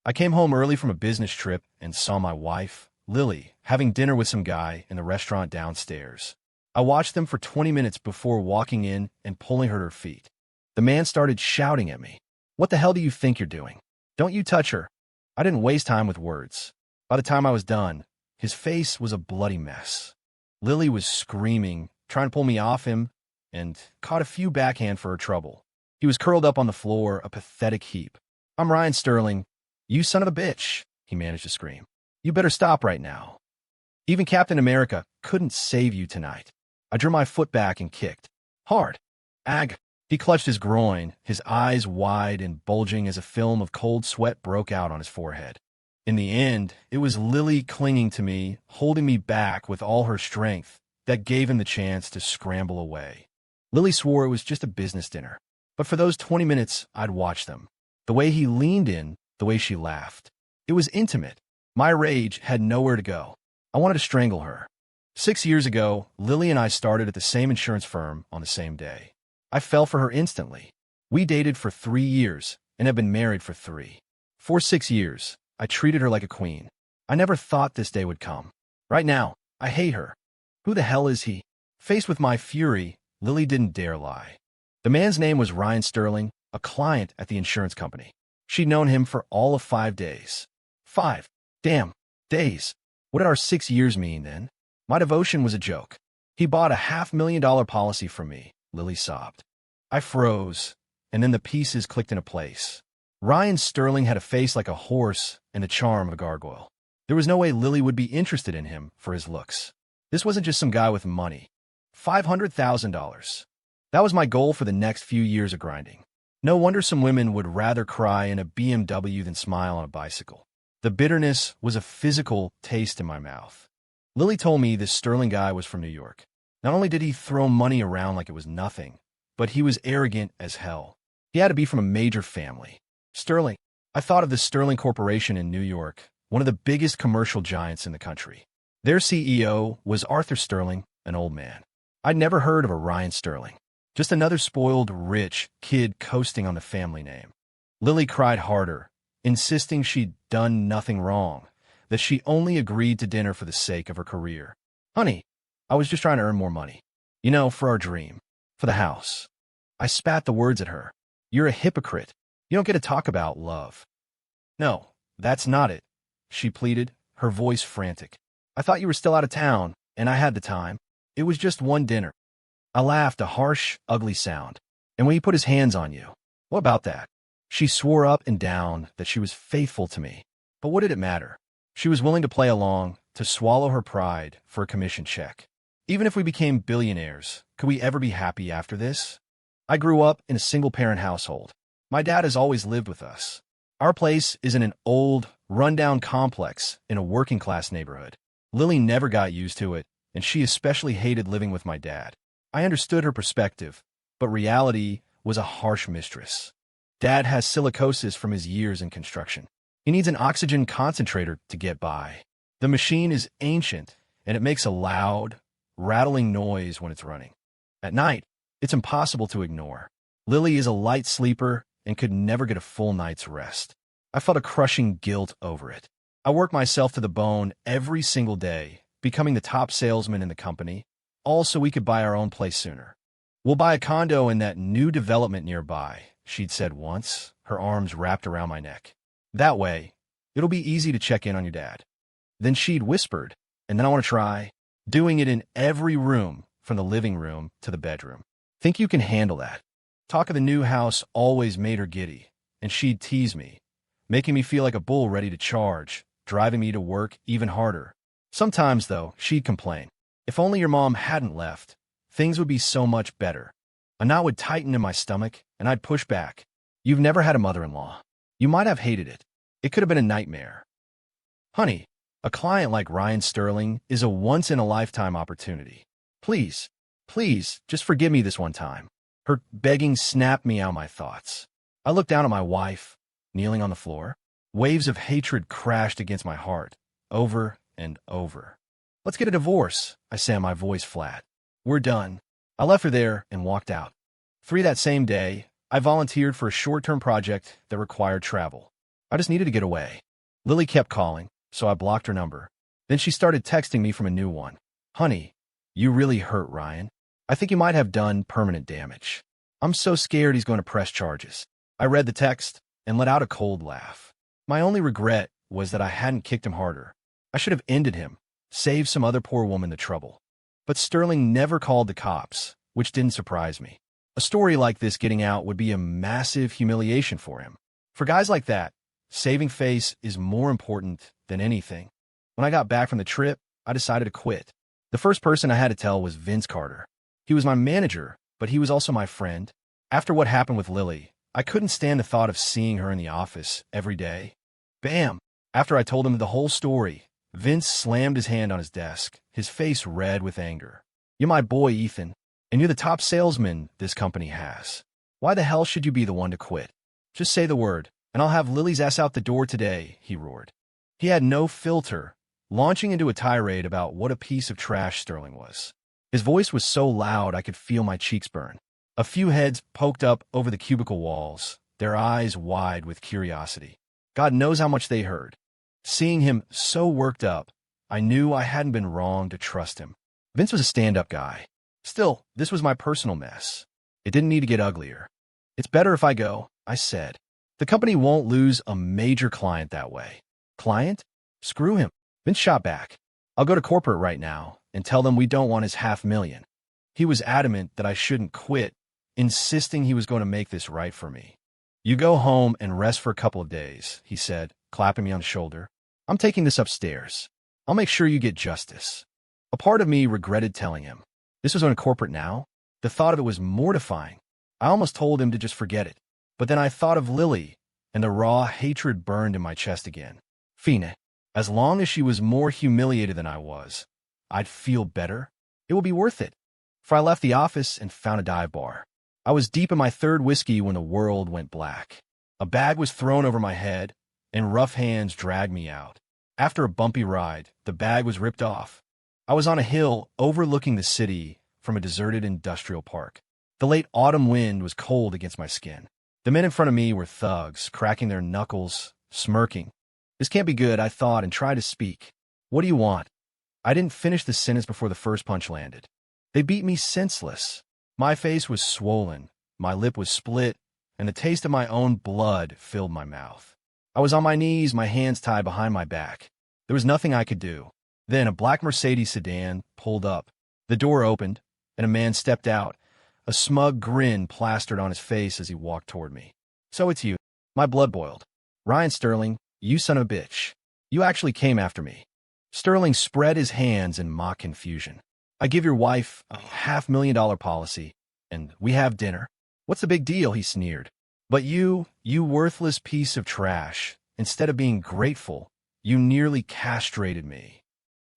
I came home early from a business trip and saw my wife, Lily, having dinner with some guy in the restaurant downstairs. I watched them for 20 minutes before walking in and pulling her to her feet. The man started shouting at me. "What the hell do you think you're doing? Don't you touch her." I didn't waste time with words. By the time I was done, his face was a bloody mess. Lily was screaming, trying to pull me off him, and caught a few backhand for her trouble. He was curled up on the floor, a pathetic heap. "I'm Ryan Sterling. You son of a bitch," he managed to scream. "You better stop right now. Even Captain America couldn't save you tonight." I drew my foot back and kicked. Hard. Ag. He clutched his groin, his eyes wide and bulging as a film of cold sweat broke out on his forehead. In the end, it was Lily clinging to me, holding me back with all her strength, that gave him the chance to scramble away. Lily swore it was just a business dinner. But for those 20 minutes, I'd watched them. The way he leaned in, the way she laughed. It was intimate. My rage had nowhere to go. I wanted to strangle her. 6 years ago, Lily and I started at the same insurance firm on the same day. I fell for her instantly. We dated for 3 years and have been married for 3. For 6 years, I treated her like a queen. I never thought this day would come. Right now, I hate her. Who the hell is he? Faced with my fury, Lily didn't dare lie. The man's name was Ryan Sterling, a client at the insurance company. She'd known him for all of 5 days. 5 damn days. What did our 6 years mean then? My devotion was a joke. He bought a $500,000 policy from me, Lily sobbed. I froze, and then the pieces clicked into place. Ryan Sterling had a face like a horse and the charm of a gargoyle. There was no way Lily would be interested in him for his looks. This wasn't just some guy with money. $500,000. That was my goal for the next few years of grinding. No wonder some women would rather cry in a BMW than smile on a bicycle. The bitterness was a physical taste in my mouth. Lily told me this Sterling guy was from New York. Not only did he throw money around like it was nothing, but he was arrogant as hell. He had to be from a major family. Sterling. I thought of the Sterling Corporation in New York, one of the biggest commercial giants in the country. Their CEO was Arthur Sterling, an old man. I'd never heard of a Ryan Sterling. Just another spoiled, rich kid coasting on the family name. Lily cried harder, insisting she'd done nothing wrong, that she only agreed to dinner for the sake of her career. "Honey, I was just trying to earn more money. You know, for our dream. For the house." I spat the words at her. "You're a hypocrite. You don't get to talk about love." "No, that's not it," she pleaded, her voice frantic. "I thought you were still out of town, and I had the time. It was just one dinner." I laughed, a harsh, ugly sound. "And when he put his hands on you, what about that?" She swore up and down that she was faithful to me. But what did it matter? She was willing to play along, to swallow her pride for a commission check. Even if we became billionaires, could we ever be happy after this? I grew up in a single-parent household. My dad has always lived with us. Our place is in an old, run-down complex in a working-class neighborhood. Lily never got used to it, and she especially hated living with my dad. I understood her perspective, but reality was a harsh mistress. Dad has silicosis from his years in construction. He needs an oxygen concentrator to get by. The machine is ancient, and it makes a loud, rattling noise when it's running. At night, it's impossible to ignore. Lily is a light sleeper and could never get a full night's rest. I felt a crushing guilt over it. I worked myself to the bone every single day, becoming the top salesman in the company, all so we could buy our own place sooner. "We'll buy a condo in that new development nearby," she'd said once, her arms wrapped around my neck. "That way, it'll be easy to check in on your dad." Then she'd whispered, "And then I want to try doing it in every room, from the living room to the bedroom. Think you can handle that?" Talk of the new house always made her giddy, and she'd tease me, making me feel like a bull ready to charge, driving me to work even harder. Sometimes, though, she'd complain. "If only your mom hadn't left, things would be so much better." A knot would tighten in my stomach, and I'd push back. "You've never had a mother-in-law. You might have hated it. It could have been a nightmare." "Honey, a client like Ryan Sterling is a once-in-a-lifetime opportunity. Please, please, just forgive me this one time." Her begging snapped me out of my thoughts. I looked down at my wife, kneeling on the floor. Waves of hatred crashed against my heart, over and over. "Let's get a divorce," I said, my voice flat. "We're done." I left her there and walked out. 3 that same day, I volunteered for a short-term project that required travel. I just needed to get away. Lily kept calling, so I blocked her number. Then she started texting me from a new one. Honey, you really hurt Ryan. I think you might have done permanent damage. I'm so scared he's going to press charges. I read the text and let out a cold laugh. My only regret was that I hadn't kicked him harder. I should have ended him, saved some other poor woman the trouble. But Sterling never called the cops, which didn't surprise me. A story like this getting out would be a massive humiliation for him. For guys like that, saving face is more important than anything. When I got back from the trip, I decided to quit. The first person I had to tell was Vince Carter. He was my manager, but he was also my friend. After what happened with Lily, I couldn't stand the thought of seeing her in the office every day. Bam! After I told him the whole story, Vince slammed his hand on his desk, his face red with anger. You're my boy, Ethan, and you're the top salesman this company has. Why the hell should you be the one to quit? Just say the word, and I'll have Lily's ass out the door today, he roared. He had no filter, launching into a tirade about what a piece of trash Sterling was. His voice was so loud I could feel my cheeks burn. A few heads poked up over the cubicle walls, their eyes wide with curiosity. God knows how much they heard. Seeing him so worked up, I knew I hadn't been wrong to trust him. Vince was a stand-up guy. Still, this was my personal mess. It didn't need to get uglier. It's better if I go, I said. The company won't lose a major client that way. Client? Screw him. Vince shot back. I'll go to corporate right now and tell them we don't want his $500,000. He was adamant that I shouldn't quit, insisting he was going to make this right for me. You go home and rest for a couple of days, he said, clapping me on the shoulder. I'm taking this upstairs. I'll make sure you get justice. A part of me regretted telling him. This was on corporate now. The thought of it was mortifying. I almost told him to just forget it. But then I thought of Lily, and the raw hatred burned in my chest again. Fine. As long as she was more humiliated than I was, I'd feel better. It would be worth it. For I left the office and found a dive bar. I was deep in my third whiskey when the world went black. A bag was thrown over my head, and rough hands dragged me out. After a bumpy ride, the bag was ripped off. I was on a hill overlooking the city from a deserted industrial park. The late autumn wind was cold against my skin. The men in front of me were thugs, cracking their knuckles, smirking. This can't be good, I thought, and tried to speak. What do you want? I didn't finish the sentence before the first punch landed. They beat me senseless. My face was swollen, my lip was split, and the taste of my own blood filled my mouth. I was on my knees, my hands tied behind my back. There was nothing I could do. Then a black Mercedes sedan pulled up. The door opened, and a man stepped out, a smug grin plastered on his face as he walked toward me. So it's you. My blood boiled. Ryan Sterling, you son of a bitch. You actually came after me. Sterling spread his hands in mock confusion. I give your wife a $500,000 policy, and we have dinner. What's the big deal, he sneered. But you worthless piece of trash, instead of being grateful, you nearly castrated me.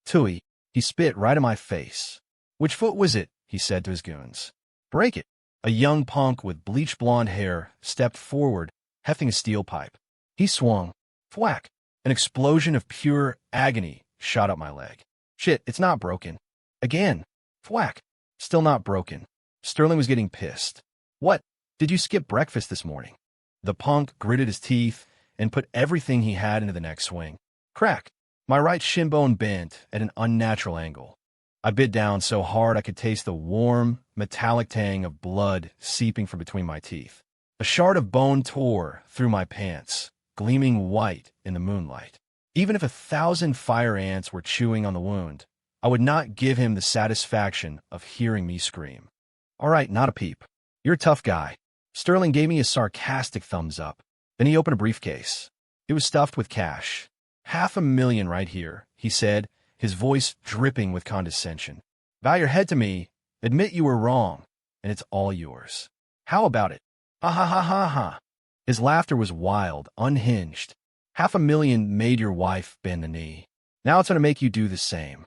Tooey, he spit right in my face. Which foot was it? He said to his goons. Break it. A young punk with bleached blonde hair stepped forward, hefting a steel pipe. He swung. Thwack. An explosion of pure agony shot up my leg. Shit, it's not broken. Again. Thwack. Still not broken. Sterling was getting pissed. What? Did you skip breakfast this morning? The punk gritted his teeth and put everything he had into the next swing. Crack. My right shin bone bent at an unnatural angle. I bit down so hard I could taste the warm, metallic tang of blood seeping from between my teeth. A shard of bone tore through my pants, gleaming white in the moonlight. Even if 1,000 fire ants were chewing on the wound, I would not give him the satisfaction of hearing me scream. All right, not a peep. You're a tough guy. Sterling gave me a sarcastic thumbs up. Then he opened a briefcase. It was stuffed with cash. $500,000 right here, he said, his voice dripping with condescension. Bow your head to me, admit you were wrong, and it's all yours. How about it? Ha ha ha ha ha. His laughter was wild, unhinged. $500,000 made your wife bend the knee. Now it's going to make you do the same.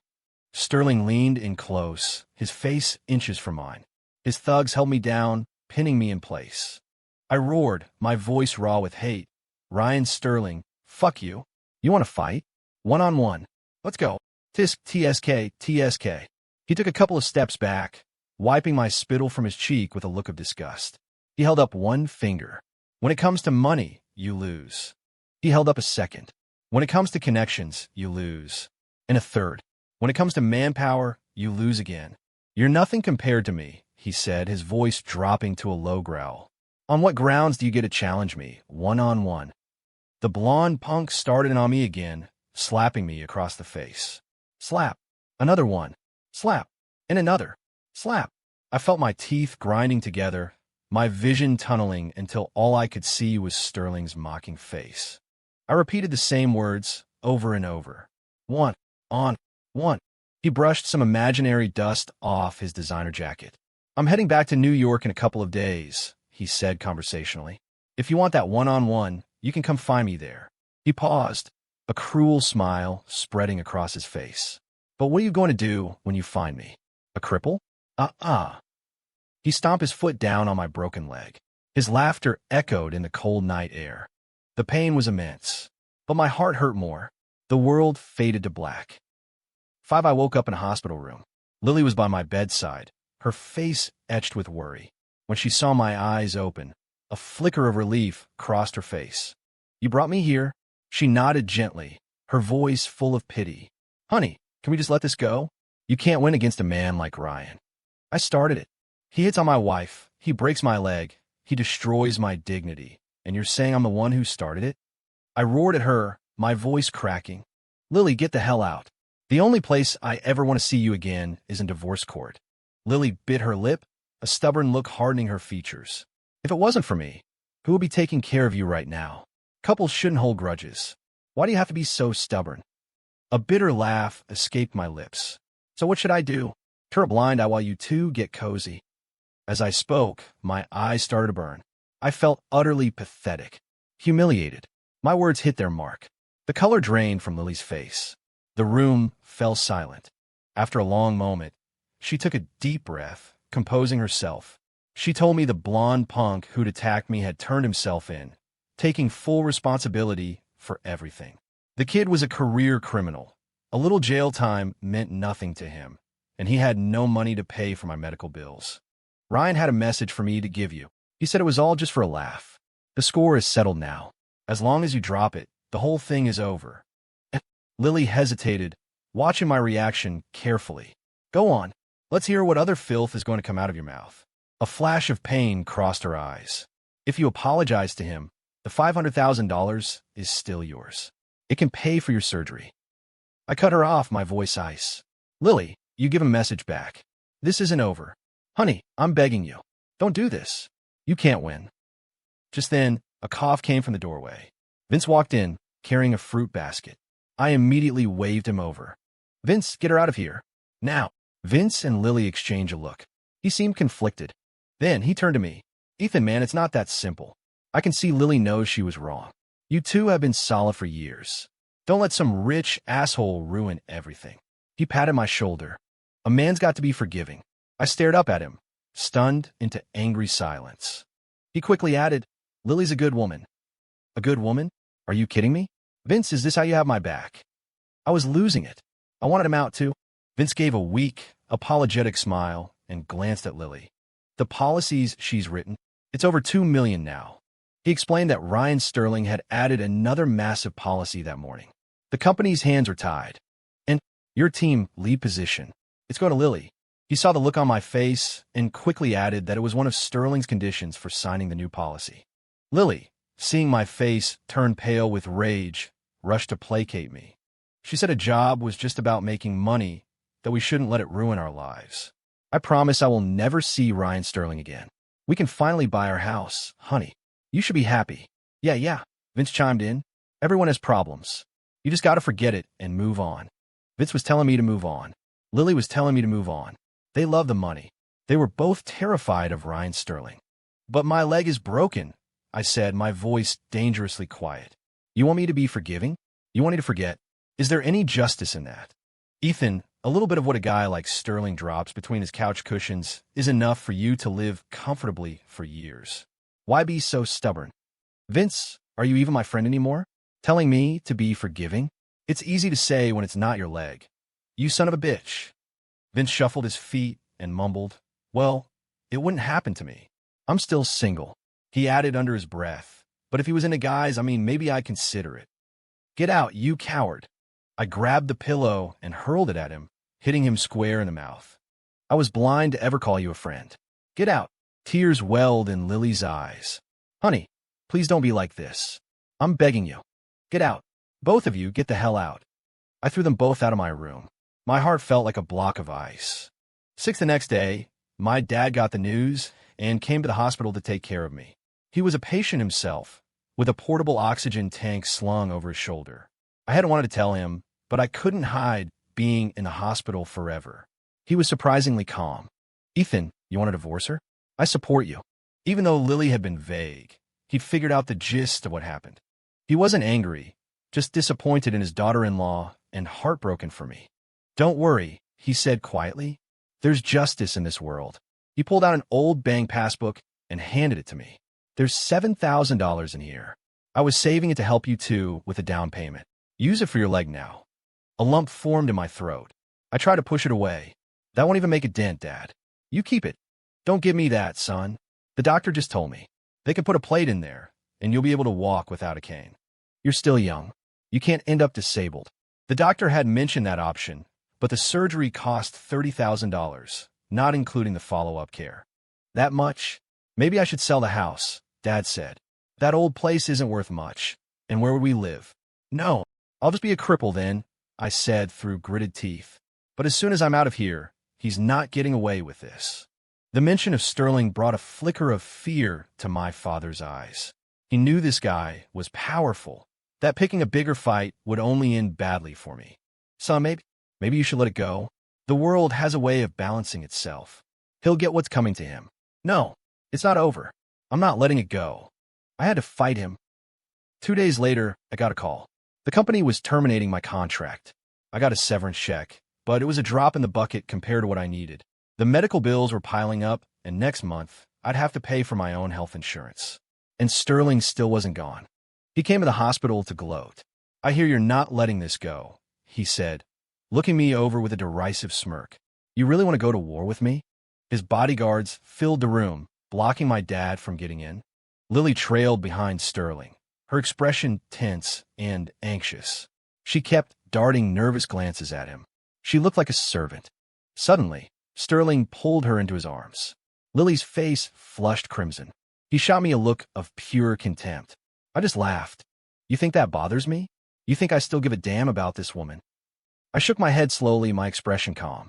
Sterling leaned in close, his face inches from mine. His thugs held me down, pinning me in place. I roared, my voice raw with hate. Ryan Sterling, fuck you. You want to fight? One-on-one. Let's go. Tisk, TSK, TSK. He took a couple of steps back, wiping my spittle from his cheek with a look of disgust. He held up one finger. When it comes to money, you lose. He held up a second. When it comes to connections, you lose. And a third. When it comes to manpower, you lose again. You're nothing compared to me, he said, his voice dropping to a low growl. On what grounds do you get to challenge me, one-on-one? The blonde punk started on me again, slapping me across the face. Slap. Another one. Slap. And another. Slap. I felt my teeth grinding together, my vision tunneling until all I could see was Sterling's mocking face. I repeated the same words over and over. One. On. One. He brushed some imaginary dust off his designer jacket. I'm heading back to New York in a couple of days, he said conversationally. If you want that one-on-one, you can come find me there. He paused, a cruel smile spreading across his face. But what are you going to do when you find me? A cripple? He stomped his foot down on my broken leg. His laughter echoed in the cold night air. The pain was immense, but my heart hurt more. The world faded to black. 5. I woke up in a hospital room. Lily was by my bedside, her face etched with worry. When she saw my eyes open, a flicker of relief crossed her face. You brought me here? She nodded gently, her voice full of pity. Honey, can we just let this go? You can't win against a man like Ryan. I started it. He hits on my wife, he breaks my leg, he destroys my dignity, and you're saying I'm the one who started it? I roared at her, my voice cracking. Lily, get the hell out. The only place I ever want to see you again is in divorce court. Lily bit her lip, a stubborn look hardening her features. If it wasn't for me, who would be taking care of you right now? Couples shouldn't hold grudges. Why do you have to be so stubborn? A bitter laugh escaped my lips. So what should I do? Turn a blind eye while you two get cozy. As I spoke, my eyes started to burn. I felt utterly pathetic, humiliated. My words hit their mark. The color drained from Lily's face. The room fell silent. After a long moment, she took a deep breath, composing herself. She told me the blonde punk who'd attacked me had turned himself in, taking full responsibility for everything. The kid was a career criminal. A little jail time meant nothing to him, and he had no money to pay for my medical bills. Ryan had a message for me to give you. He said it was all just for a laugh. The score is settled now. As long as you drop it, the whole thing is over. Lily hesitated, watching my reaction carefully. Go on. Let's hear what other filth is going to come out of your mouth. A flash of pain crossed her eyes. If you apologize to him, the $500,000 is still yours. It can pay for your surgery. I cut her off, my voice ice. Lily, you give a message back. This isn't over. Honey, I'm begging you. Don't do this. You can't win. Just then, a cough came from the doorway. Vince walked in, carrying a fruit basket. I immediately waved him over. Vince, get her out of here. Now. Vince and Lily exchanged a look. He seemed conflicted. Then he turned to me. Ethan, man, it's not that simple. I can see Lily knows she was wrong. You two have been solid for years. Don't let some rich asshole ruin everything. He patted my shoulder. A man's got to be forgiving. I stared up at him, stunned into angry silence. He quickly added, Lily's a good woman. A good woman? Are you kidding me? Vince, is this how you have my back? I was losing it. I wanted him out too. Vince gave a weak, apologetic smile and glanced at Lily. The policies she's written, it's over $2 million now. He explained that Ryan Sterling had added another massive policy that morning. The company's hands are tied. And your team, lead position. It's going to Lily. He saw the look on my face and quickly added that it was one of Sterling's conditions for signing the new policy. Lily, seeing my face turn pale with rage, rushed to placate me. She said a job was just about making money, that we shouldn't let it ruin our lives. I promise I will never see Ryan Sterling again. We can finally buy our house, honey. You should be happy. Yeah, Vince chimed in. Everyone has problems. You just got to forget it and move on. Vince was telling me to move on. Lily was telling me to move on. They love the money. They were both terrified of Ryan Sterling. But my leg is broken, I said, my voice dangerously quiet. You want me to be forgiving? You want me to forget? Is there any justice in that? Ethan, a little bit of what a guy like Sterling drops between his couch cushions is enough for you to live comfortably for years. Why be so stubborn? Vince, are you even my friend anymore? Telling me to be forgiving? It's easy to say when it's not your leg. You son of a bitch. Vince shuffled his feet and mumbled, well, it wouldn't happen to me. I'm still single. He added under his breath, But if he was into guys, maybe I'd consider it. Get out, you coward. I grabbed the pillow and hurled it at him, hitting him square in the mouth. I was blind to ever call you a friend. Get out. Tears welled in Lily's eyes. Honey, please don't be like this. I'm begging you. Get out. Both of you, get the hell out. I threw them both out of my room. My heart felt like a block of ice. The next day, my dad got the news and came to the hospital to take care of me. He was a patient himself, with a portable oxygen tank slung over his shoulder. I hadn't wanted to tell him, but I couldn't hide being in the hospital forever. He was surprisingly calm. Ethan, you want to divorce her? I support you. Even though Lily had been vague, he'd figured out the gist of what happened. He wasn't angry, just disappointed in his daughter-in-law and heartbroken for me. Don't worry, he said quietly. There's justice in this world. He pulled out an old bank passbook and handed it to me. There's $7,000 in here. I was saving it to help you too with a down payment. Use it for your leg now. A lump formed in my throat. I tried to push it away. That won't even make a dent, Dad. You keep it. Don't give me that, son. The doctor just told me. They can put a plate in there, and you'll be able to walk without a cane. You're still young. You can't end up disabled. The doctor had mentioned that option, but the surgery cost $30,000, not including the follow-up care. That much? Maybe I should sell the house, Dad said. That old place isn't worth much. And where would we live? No, I'll just be a cripple then, I said through gritted teeth. But as soon as I'm out of here, he's not getting away with this. The mention of Sterling brought a flicker of fear to my father's eyes. He knew this guy was powerful, that picking a bigger fight would only end badly for me. Son, maybe you should let it go. The world has a way of balancing itself. He'll get what's coming to him. No, it's not over. I'm not letting it go. I had to fight him. 2 days later, I got a call. The company was terminating my contract. I got a severance check, but it was a drop in the bucket compared to what I needed. The medical bills were piling up, and next month, I'd have to pay for my own health insurance. And Sterling still wasn't gone. He came to the hospital to gloat. I hear you're not letting this go, he said, looking me over with a derisive smirk. You really want to go to war with me? His bodyguards filled the room, blocking my dad from getting in. Lily trailed behind Sterling, her expression tense and anxious. She kept darting nervous glances at him. She looked like a servant. Suddenly, Sterling pulled her into his arms. Lily's face flushed crimson. He shot me a look of pure contempt. I just laughed. You think that bothers me? You think I still give a damn about this woman? I shook my head slowly, my expression calm.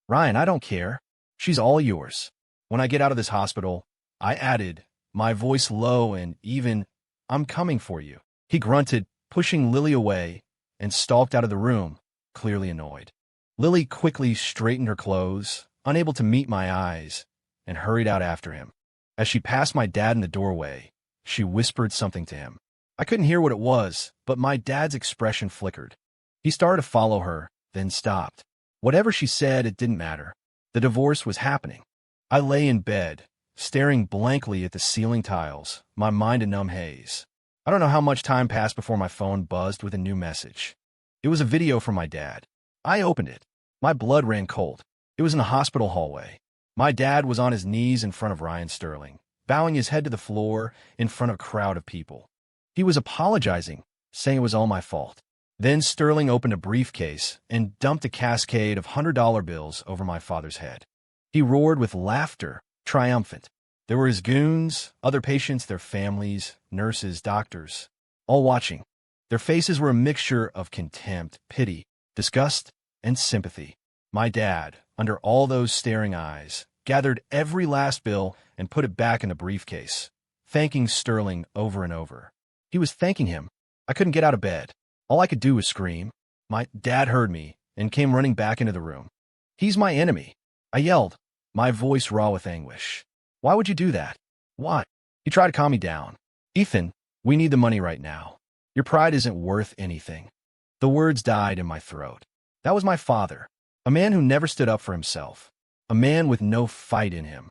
Ryan, I don't care. She's all yours. When I get out of this hospital, I added, my voice low and even, I'm coming for you. He grunted, pushing Lily away, and stalked out of the room, clearly annoyed. Lily quickly straightened her clothes, unable to meet my eyes, and hurried out after him. As she passed my dad in the doorway, she whispered something to him. I couldn't hear what it was, but my dad's expression flickered. He started to follow her, then stopped. Whatever she said, it didn't matter. The divorce was happening. I lay in bed, staring blankly at the ceiling tiles, my mind a numb haze. I don't know how much time passed before my phone buzzed with a new message. It was a video from my dad. I opened it. My blood ran cold. It was in the hospital hallway. My dad was on his knees in front of Ryan Sterling, bowing his head to the floor in front of a crowd of people. He was apologizing, saying it was all my fault. Then Sterling opened a briefcase and dumped a cascade of $100 bills over my father's head. He roared with laughter, triumphant. There were his goons, other patients, their families, nurses, doctors, all watching. Their faces were a mixture of contempt, pity, disgust, and sympathy. My dad, under all those staring eyes, gathered every last bill and put it back in the briefcase, thanking Sterling over and over. He was thanking him. I couldn't get out of bed. All I could do was scream. My dad heard me and came running back into the room. He's my enemy. I yelled, my voice raw with anguish. Why would you do that? Why? He tried to calm me down. Ethan, we need the money right now. Your pride isn't worth anything. The words died in my throat. That was my father, a man who never stood up for himself, a man with no fight in him.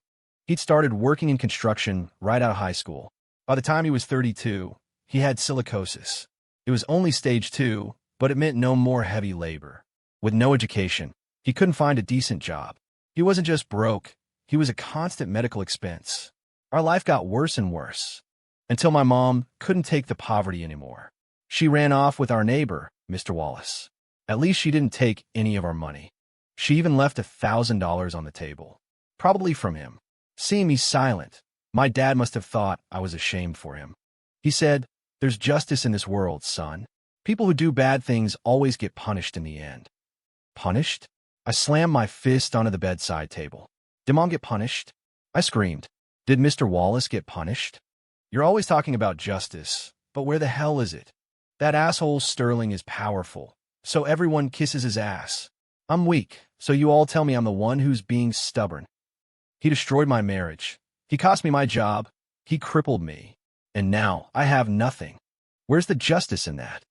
He'd started working in construction right out of high school. By the time he was 32, he had silicosis. It was only stage 2, but it meant no more heavy labor. With no education, he couldn't find a decent job. He wasn't just broke, he was a constant medical expense. Our life got worse and worse. until my mom couldn't take the poverty anymore. She ran off with our neighbor, Mr. Wallace. At least she didn't take any of our money. She even left $1,000 on the table, probably from him. Seeing me silent, my dad must have thought I was ashamed for him. He said, "There's justice in this world, son. People who do bad things always get punished in the end." Punished? I slammed my fist onto the bedside table. Did Mom get punished? I screamed. Did Mr. Wallace get punished? You're always talking about justice, but where the hell is it? That asshole Sterling is powerful, so everyone kisses his ass. I'm weak, so you all tell me I'm the one who's being stubborn. He destroyed my marriage. He cost me my job. He crippled me. And now I have nothing. Where's the justice in that?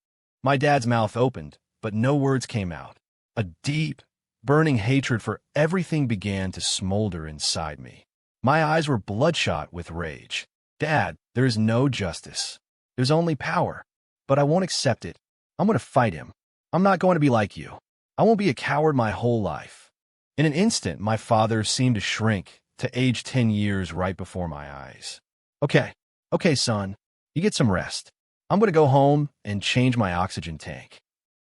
My dad's mouth opened, but no words came out. A deep, burning hatred for everything began to smolder inside me. My eyes were bloodshot with rage. Dad, there is no justice. There's only power. But I won't accept it. I'm going to fight him. I'm not going to be like you. I won't be a coward my whole life. In an instant, my father seemed to shrink to age 10 years right before my eyes. Okay, son, you get some rest. I'm going to go home and change my oxygen tank.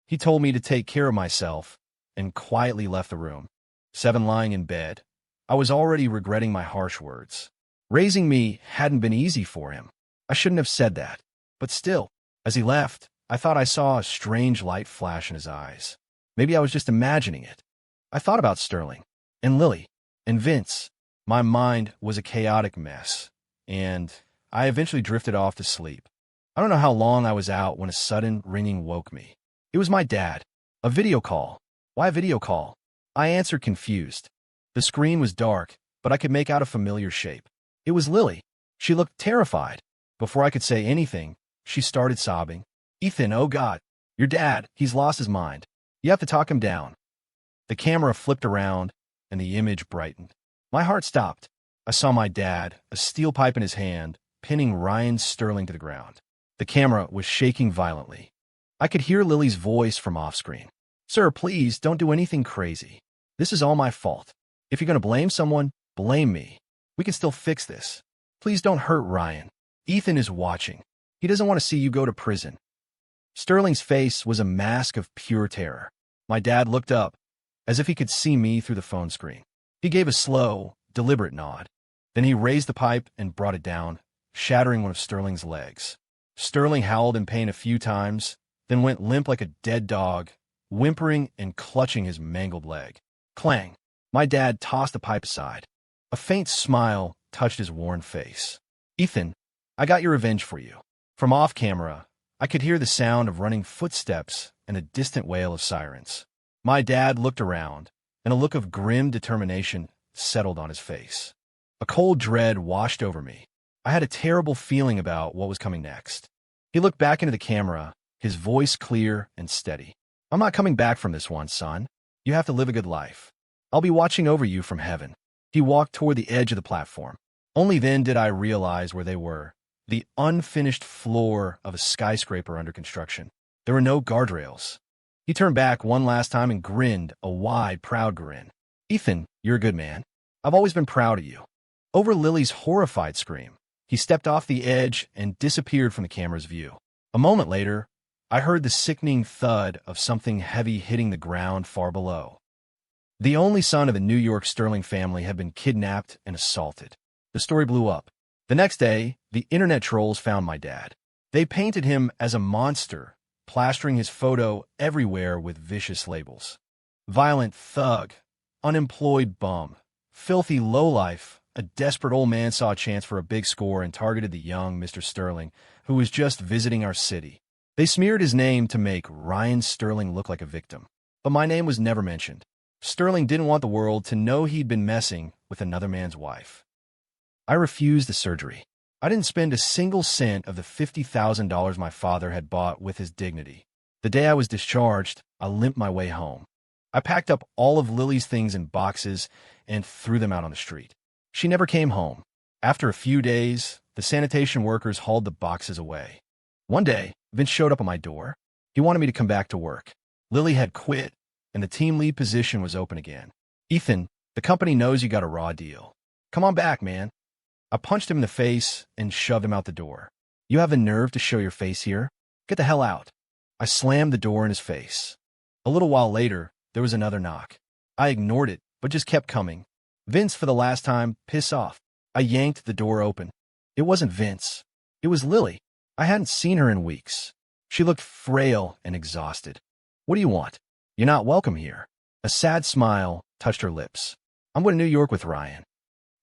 He told me to take care of myself and quietly left the room. 7 lying in bed, I was already regretting my harsh words. Raising me hadn't been easy for him. I shouldn't have said that. But still, as he left, I thought I saw a strange light flash in his eyes. Maybe I was just imagining it. I thought about Sterling, and Lily, and Vince. My mind was a chaotic mess, and I eventually drifted off to sleep. I don't know how long I was out when a sudden ringing woke me. It was my dad. A video call. Why a video call? I answered confused. The screen was dark, but I could make out a familiar shape. It was Lily. She looked terrified. Before I could say anything, she started sobbing. "Ethan, oh God, your dad, he's lost his mind. You have to talk him down." The camera flipped around, and the image brightened. My heart stopped. I saw my dad, a steel pipe in his hand, pinning Ryan Sterling to the ground. The camera was shaking violently. I could hear Lily's voice from off-screen. "Sir, please don't do anything crazy. This is all my fault. If you're going to blame someone, blame me. We can still fix this. Please don't hurt Ryan. Ethan is watching. He doesn't want to see you go to prison." Sterling's face was a mask of pure terror. My dad looked up, as if he could see me through the phone screen. He gave a slow, deliberate nod. Then he raised the pipe and brought it down, shattering one of Sterling's legs. Sterling howled in pain a few times, then went limp like a dead dog, whimpering and clutching his mangled leg. Clang! My dad tossed the pipe aside. A faint smile touched his worn face. "Ethan, I got your revenge for you." From off-camera, I could hear the sound of running footsteps and a distant wail of sirens. My dad looked around, and a look of grim determination settled on his face. A cold dread washed over me. I had a terrible feeling about what was coming next. He looked back into the camera, his voice clear and steady. "I'm not coming back from this one, son. You have to live a good life. I'll be watching over you from heaven." He walked toward the edge of the platform. Only then did I realize where they were. The unfinished floor of a skyscraper under construction. There were no guardrails. He turned back one last time and grinned, a wide, proud grin. "Ethan, you're a good man. I've always been proud of you." Over Lily's horrified scream, he stepped off the edge and disappeared from the camera's view. A moment later, I heard the sickening thud of something heavy hitting the ground far below. The only son of the New York Sterling family had been kidnapped and assaulted. The story blew up. The next day, the internet trolls found my dad. They painted him as a monster, plastering his photo everywhere with vicious labels. Violent thug, unemployed bum, filthy lowlife. A desperate old man saw a chance for a big score and targeted the young Mr. Sterling, who was just visiting our city. They smeared his name to make Ryan Sterling look like a victim. But my name was never mentioned. Sterling didn't want the world to know he'd been messing with another man's wife. I refused the surgery. I didn't spend a single cent of the $50,000 my father had bought with his dignity. The day I was discharged, I limped my way home. I packed up all of Lily's things in boxes and threw them out on the street. She never came home. After a few days, the sanitation workers hauled the boxes away. One day, Vince showed up at my door. He wanted me to come back to work. Lily had quit, and the team lead position was open again. "Ethan, the company knows you got a raw deal. Come on back, man." I punched him in the face and shoved him out the door. You have the nerve to show your face here? Get the hell out. I slammed the door in his face. A little while later, there was another knock. I ignored it, but just kept coming. Vince, for the last time, piss off. I yanked the door open. It wasn't Vince. It was Lily. I hadn't seen her in weeks. She looked frail and exhausted. What do you want? You're not welcome here. A sad smile touched her lips. I'm going to New York with Ryan.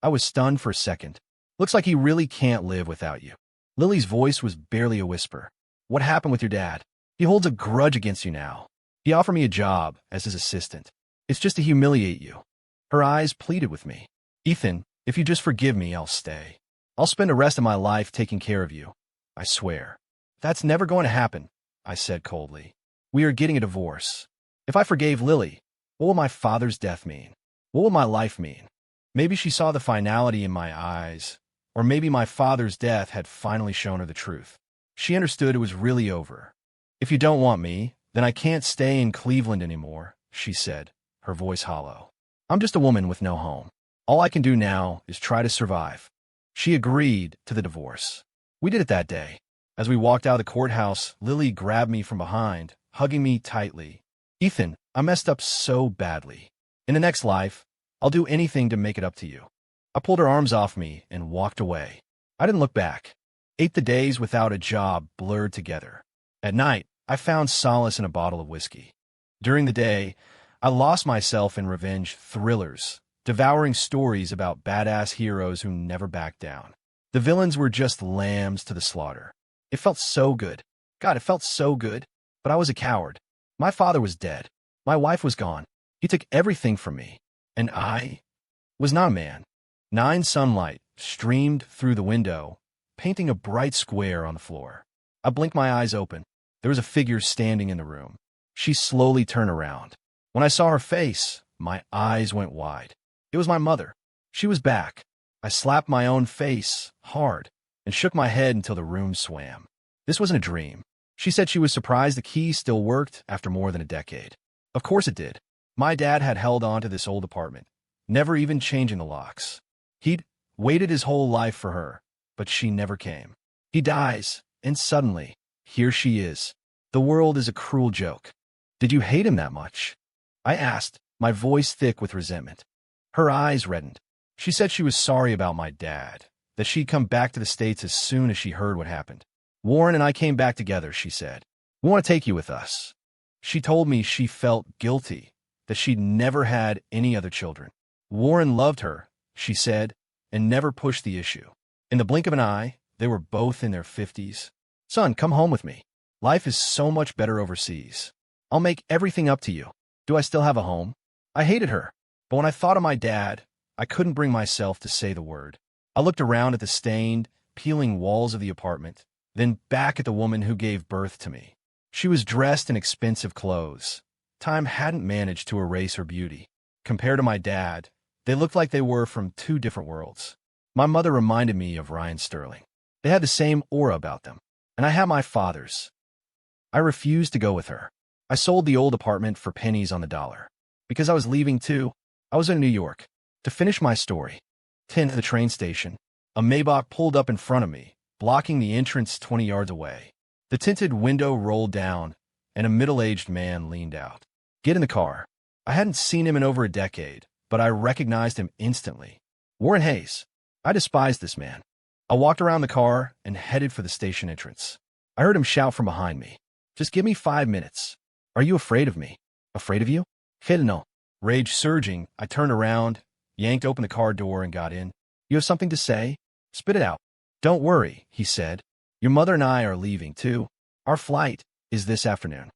I was stunned for a second. Looks like he really can't live without you. Lily's voice was barely a whisper. What happened with your dad? He holds a grudge against you now. He offered me a job as his assistant. It's just to humiliate you. Her eyes pleaded with me. Ethan, if you just forgive me, I'll stay. I'll spend the rest of my life taking care of you. I swear. That's never going to happen, I said coldly. We are getting a divorce. If I forgave Lily, what will my father's death mean? What will my life mean? Maybe she saw the finality in my eyes, or maybe my father's death had finally shown her the truth. She understood it was really over. If you don't want me, then I can't stay in Cleveland anymore, she said, her voice hollow. I'm just a woman with no home. All I can do now is try to survive. She agreed to the divorce. We did it that day. As we walked out of the courthouse, Lily grabbed me from behind, hugging me tightly. Ethan, I messed up so badly. In the next life, I'll do anything to make it up to you. I pulled her arms off me and walked away. I didn't look back. 8 the days without a job blurred together. At night, I found solace in a bottle of whiskey. During the day, I lost myself in revenge thrillers, devouring stories about badass heroes who never backed down. The villains were just lambs to the slaughter. It felt so good. God, it felt so good. But I was a coward. My father was dead. My wife was gone. He took everything from me. And I was not a man. 9 sunlight streamed through the window, painting a bright square on the floor. I blinked my eyes open. There was a figure standing in the room. She slowly turned around. When I saw her face, my eyes went wide. It was my mother. She was back. I slapped my own face hard and shook my head until the room swam. This wasn't a dream. She said she was surprised the key still worked after more than a decade. Of course it did. My dad had held on to this old apartment, never even changing the locks. He'd waited his whole life for her, but she never came. He dies, and suddenly, here she is. The world is a cruel joke. Did you hate him that much? I asked, my voice thick with resentment. Her eyes reddened. She said she was sorry about my dad, that she'd come back to the States as soon as she heard what happened. Warren and I came back together, she said. We want to take you with us. She told me she felt guilty, that she'd never had any other children. Warren loved her, she said, and never pushed the issue. In the blink of an eye, they were both in their 50s. Son, come home with me. Life is so much better overseas. I'll make everything up to you. Do I still have a home? I hated her, but when I thought of my dad, I couldn't bring myself to say the word. I looked around at the stained, peeling walls of the apartment, then back at the woman who gave birth to me. She was dressed in expensive clothes. Time hadn't managed to erase her beauty. Compared to my dad, they looked like they were from 2 different worlds. My mother reminded me of Ryan Sterling. They had the same aura about them, and I had my father's. I refused to go with her. I sold the old apartment for pennies on the dollar. Because I was leaving too, I was in New York. To finish my story, 10 at the train station, a Maybach pulled up in front of me, blocking the entrance 20 yards away. The tinted window rolled down, and a middle-aged man leaned out. Get in the car. I hadn't seen him in over a decade, but I recognized him instantly. Warren Hayes. I despised this man. I walked around the car and headed for the station entrance. I heard him shout from behind me. Just give me 5 minutes. Are you afraid of me? Afraid of you? Hell no. Rage surging, I turned around, yanked open the car door, and got in. You have something to say? Spit it out. Don't worry, he said. Your mother and I are leaving, too. Our flight is this afternoon.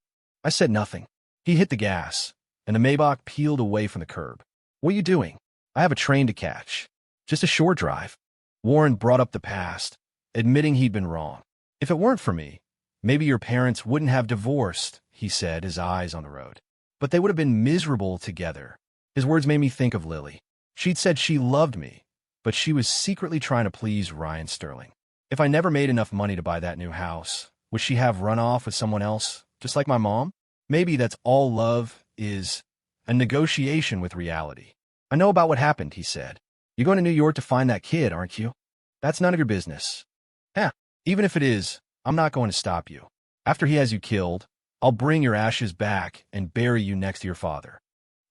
I said nothing. He hit the gas, and the Maybach peeled away from the curb. What are you doing? I have a train to catch. Just a short drive. Warren brought up the past, admitting he'd been wrong. If it weren't for me, maybe your parents wouldn't have divorced, he said, his eyes on the road. But they would have been miserable together. His words made me think of Lily. She'd said she loved me, but she was secretly trying to please Ryan Sterling. If I never made enough money to buy that new house, would she have run off with someone else, just like my mom? Maybe that's all love is, a negotiation with reality. I know about what happened, he said. You're going to New York to find that kid, aren't you? That's none of your business. Huh, Even if it is, I'm not going to stop you. After he has you killed, I'll bring your ashes back and bury you next to your father."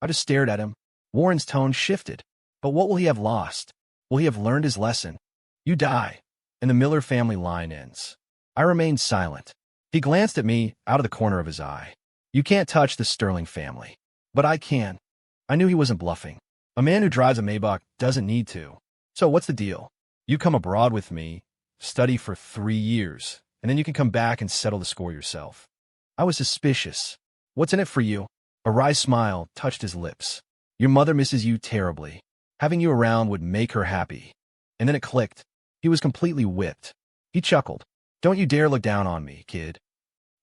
I just stared at him. Warren's tone shifted. But what will he have lost? Will he have learned his lesson? "You die," and the Miller family line ends. I remained silent. He glanced at me out of the corner of his eye. "You can't touch the Sterling family." "But I can." I knew he wasn't bluffing. A man who drives a Maybach doesn't need to. "So what's the deal? You come abroad with me, study for 3 years, and then you can come back and settle the score yourself." I was suspicious. "What's in it for you?" A wry smile touched his lips. "Your mother misses you terribly. Having you around would make her happy." And then it clicked. He was completely whipped. He chuckled. "Don't you dare look down on me, kid.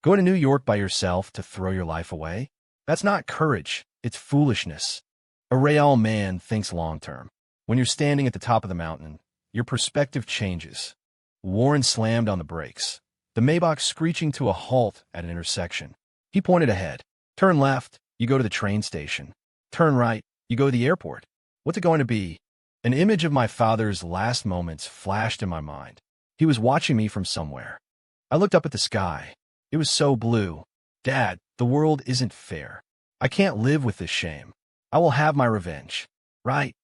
Going to New York by yourself to throw your life away? That's not courage. It's foolishness. A real man thinks long-term. When you're standing at the top of the mountain, your perspective changes." Warren slammed on the brakes, the Maybach screeching to a halt at an intersection. He pointed ahead. "Turn left, you go to the train station. Turn right, you go to the airport." What's it going to be? An image of my father's last moments flashed in my mind. He was watching me from somewhere. I looked up at the sky. It was so blue. "Dad, the world isn't fair. I can't live with this shame. I will have my revenge." Right.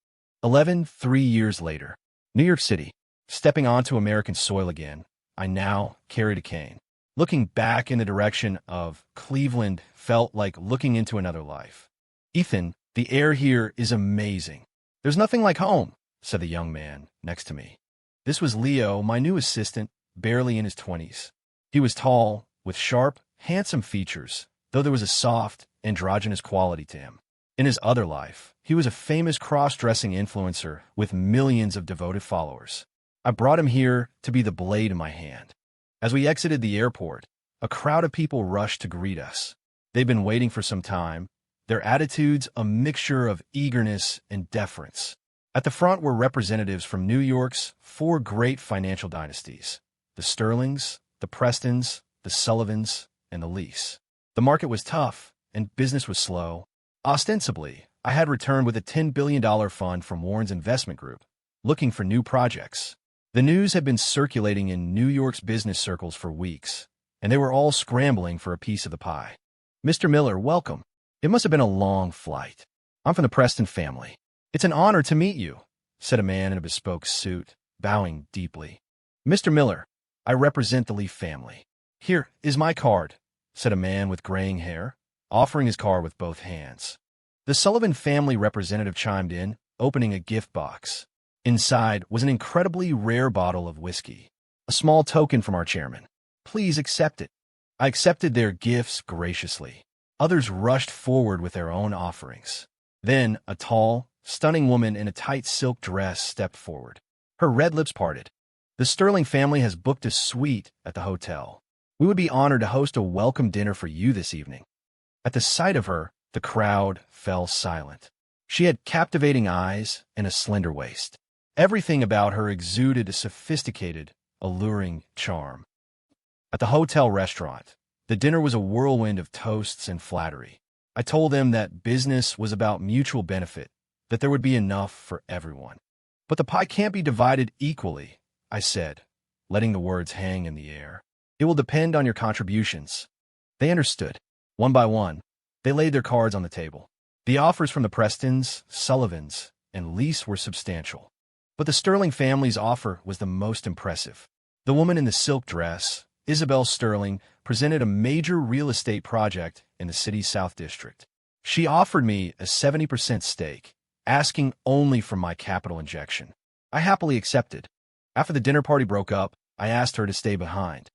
3 years later. New York City. Stepping onto American soil again, I now carried a cane. Looking back in the direction of Cleveland felt like looking into another life. "Ethan, the air here is amazing." "There's nothing like home," said the young man next to me. This was Leo, my new assistant, barely in his 20s. He was tall, with sharp, handsome features, though there was a soft, androgynous quality to him. In his other life, he was a famous cross-dressing influencer with millions of devoted followers. I brought him here to be the blade in my hand. As we exited the airport, a crowd of people rushed to greet us. They'd been waiting for some time, their attitudes a mixture of eagerness and deference. At the front were representatives from New York's 4 great financial dynasties: the Sterlings, the Prestons, the Sullivans, and the Lees. The market was tough, and business was slow. Ostensibly, I had returned with a $10 billion fund from Warren's investment group, looking for new projects. The news had been circulating in New York's business circles for weeks, and they were all scrambling for a piece of the pie. "Mr. Miller, welcome. It must have been a long flight. I'm from the Preston family." "It's an honor to meet you," said a man in a bespoke suit, bowing deeply. "Mr. Miller, I represent the Lee family." "Here is my card," said a man with graying hair, offering his card with both hands. The Sullivan family representative chimed in, opening a gift box. Inside was an incredibly rare bottle of whiskey, a small token from our chairman. "Please accept it." I accepted their gifts graciously. Others rushed forward with their own offerings. Then a tall, stunning woman in a tight silk dress stepped forward. Her red lips parted. "The Sterling family has booked a suite at the hotel. We would be honored to host a welcome dinner for you this evening." At the sight of her, the crowd fell silent. She had captivating eyes and a slender waist. Everything about her exuded a sophisticated, alluring charm. At the hotel restaurant, the dinner was a whirlwind of toasts and flattery. I told them that business was about mutual benefit, that there would be enough for everyone. "But the pie can't be divided equally," I said, letting the words hang in the air. "It will depend on your contributions." They understood. One by one, they laid their cards on the table. The offers from the Prestons, Sullivans, and Lease were substantial. But the Sterling family's offer was the most impressive. The woman in the silk dress, Isabel Sterling, presented a major real estate project in the city's South District. She offered me a 70% stake, asking only for my capital injection. I happily accepted. After the dinner party broke up, I asked her to stay behind.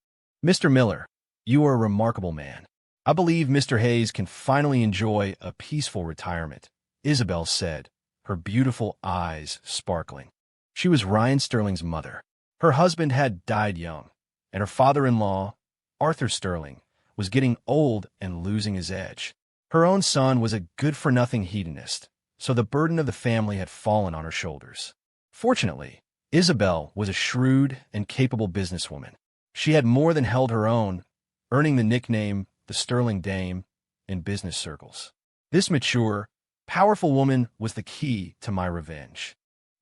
"Mr. Miller, you are a remarkable man. I believe Mr. Hayes can finally enjoy a peaceful retirement," Isabel said, her beautiful eyes sparkling. She was Ryan Sterling's mother. Her husband had died young, and her father-in-law, Arthur Sterling, was getting old and losing his edge. Her own son was a good-for-nothing hedonist, so the burden of the family had fallen on her shoulders. Fortunately, Isabel was a shrewd and capable businesswoman. She had more than held her own, earning the nickname the Sterling Dame in business circles. This mature, powerful woman was the key to my revenge.